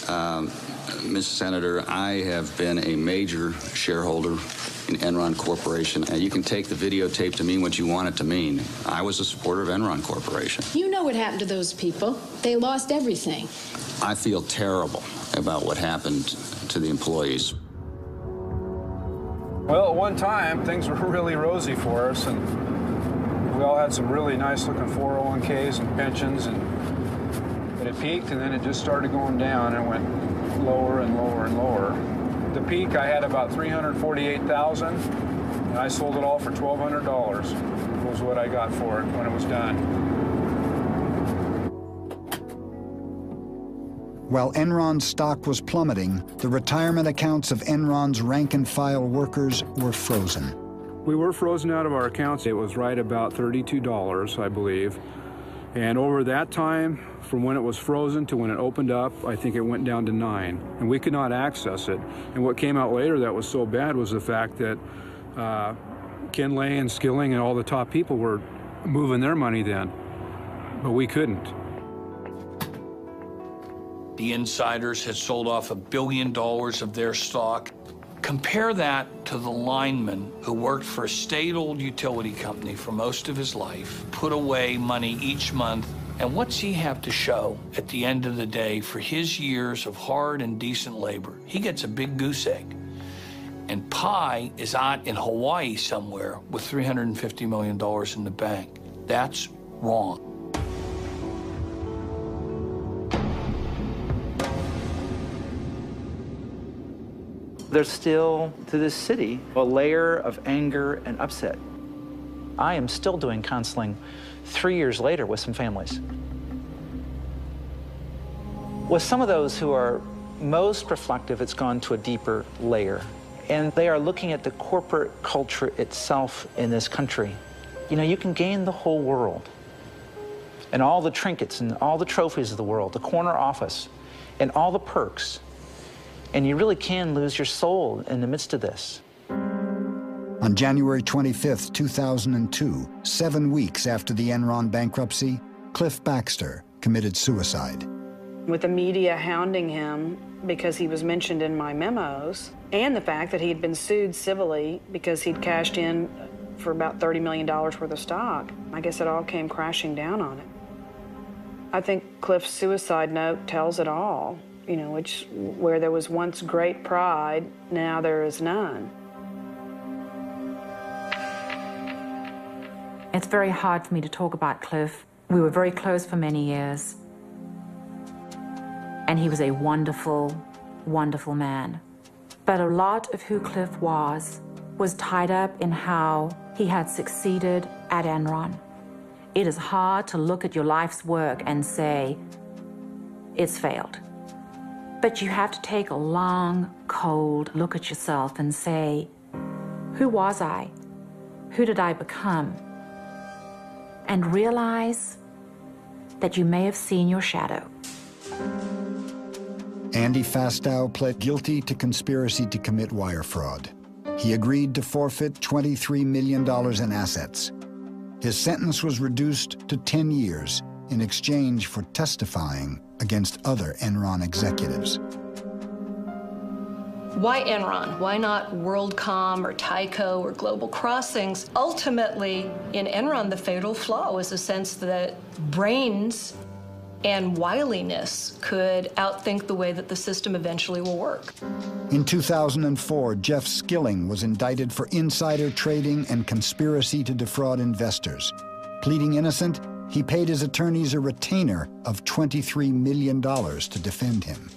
Mr. Senator, I have been a major shareholder in Enron Corporation. You can take the videotape to mean what you want it to mean. I was a supporter of Enron Corporation. You know what happened to those people. They lost everything. I feel terrible about what happened to the employees. Well, at one time, things were really rosy for us, and we all had some really nice-looking 401ks and pensions, and it peaked, and then it just started going down and went lower and lower and lower. The peak, I had about $348,000, and I sold it all for $1,200. Was what I got for it when it was done. While Enron's stock was plummeting, the retirement accounts of Enron's rank-and-file workers were frozen. We were frozen out of our accounts. It was right about $32, I believe. And over that time, from when it was frozen to when it opened up, I think it went down to 9. And we could not access it. And what came out later that was so bad was the fact that Ken Lay and Skilling and all the top people were moving their money then. But we couldn't. The insiders had sold off $1 billion of their stock. Compare that to the lineman who worked for a state-owned utility company for most of his life, put away money each month, and what's he have to show at the end of the day for his years of hard and decent labor? He gets a big goose egg. And Pi is out in Hawaii somewhere with $350 million in the bank. That's wrong. There's still, to this city, a layer of anger and upset. I am still doing counseling 3 years later with some families. With some of those who are most reflective, it's gone to a deeper layer. And they are looking at the corporate culture itself in this country. You know, you can gain the whole world and all the trinkets and all the trophies of the world, the corner office and all the perks. And you really can lose your soul in the midst of this. On January 25, 2002, 7 weeks after the Enron bankruptcy, Cliff Baxter committed suicide. With the media hounding him because he was mentioned in my memos, and the fact that he had been sued civilly because he'd cashed in for about $30 million worth of stock, I guess it all came crashing down on it. I think Cliff's suicide note tells it all. You know, where there was once great pride, now there is none. It's very hard for me to talk about Cliff. We were very close for many years. And he was a wonderful, wonderful man. But a lot of who Cliff was tied up in how he had succeeded at Enron. It is hard to look at your life's work and say, it's failed. But you have to take a long, cold look at yourself and say, who was I? Who did I become? And realize that you may have seen your shadow. Andy Fastow pled guilty to conspiracy to commit wire fraud. He agreed to forfeit $23 million in assets. His sentence was reduced to 10 years in exchange for testifying against other Enron executives. Why Enron? Why not WorldCom or Tyco or Global Crossings? Ultimately, in Enron, the fatal flaw was the sense that brains and wiliness could outthink the way that the system eventually will work. In 2004, Jeff Skilling was indicted for insider trading and conspiracy to defraud investors. Pleading innocent, he paid his attorneys a retainer of $23 million to defend him.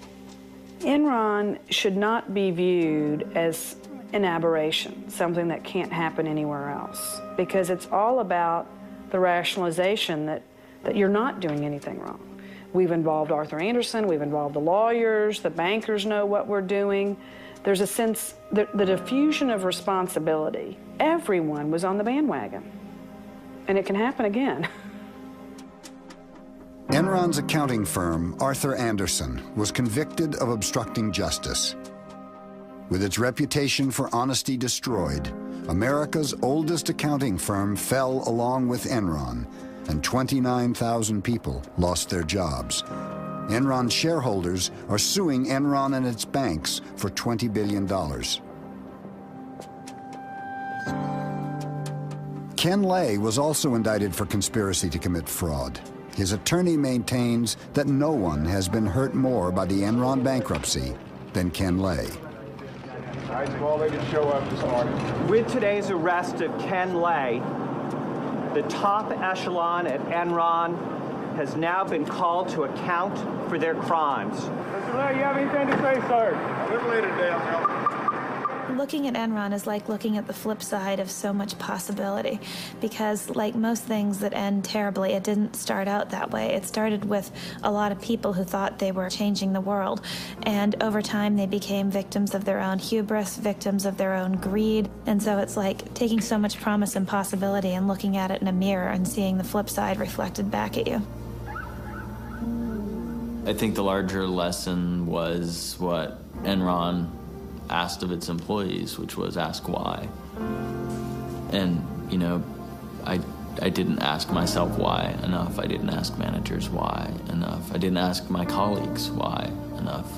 Enron should not be viewed as an aberration, something that can't happen anywhere else, because it's all about the rationalization that you're not doing anything wrong. We've involved Arthur Andersen, we've involved the lawyers, the bankers know what we're doing. There's a sense, the diffusion of responsibility. Everyone was on the bandwagon, and it can happen again. Enron's accounting firm, Arthur Andersen, was convicted of obstructing justice. With its reputation for honesty destroyed, America's oldest accounting firm fell along with Enron, and 29,000 people lost their jobs. Enron shareholders are suing Enron and its banks for $20 billion. Ken Lay was also indicted for conspiracy to commit fraud. His attorney maintains that no one has been hurt more by the Enron bankruptcy than Ken Lay. Nice of all they could show up this morning. With today's arrest of Ken Lay, the top echelon at Enron has now been called to account for their crimes. Mr. Lay, you have anything to say, sir? A little later today, I'll help. Looking at Enron is like looking at the flip side of so much possibility, because like most things that end terribly, it didn't start out that way. It started with a lot of people who thought they were changing the world, and over time they became victims of their own hubris, victims of their own greed, and so it's like taking so much promise and possibility and looking at it in a mirror and seeing the flip side reflected back at you. I think the larger lesson was what Enron asked of its employees, which was ask why. And, you know, I didn't ask myself why enough. I didn't ask managers why enough. I didn't ask my colleagues why enough.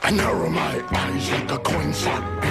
I narrow my eyes like a coin slot.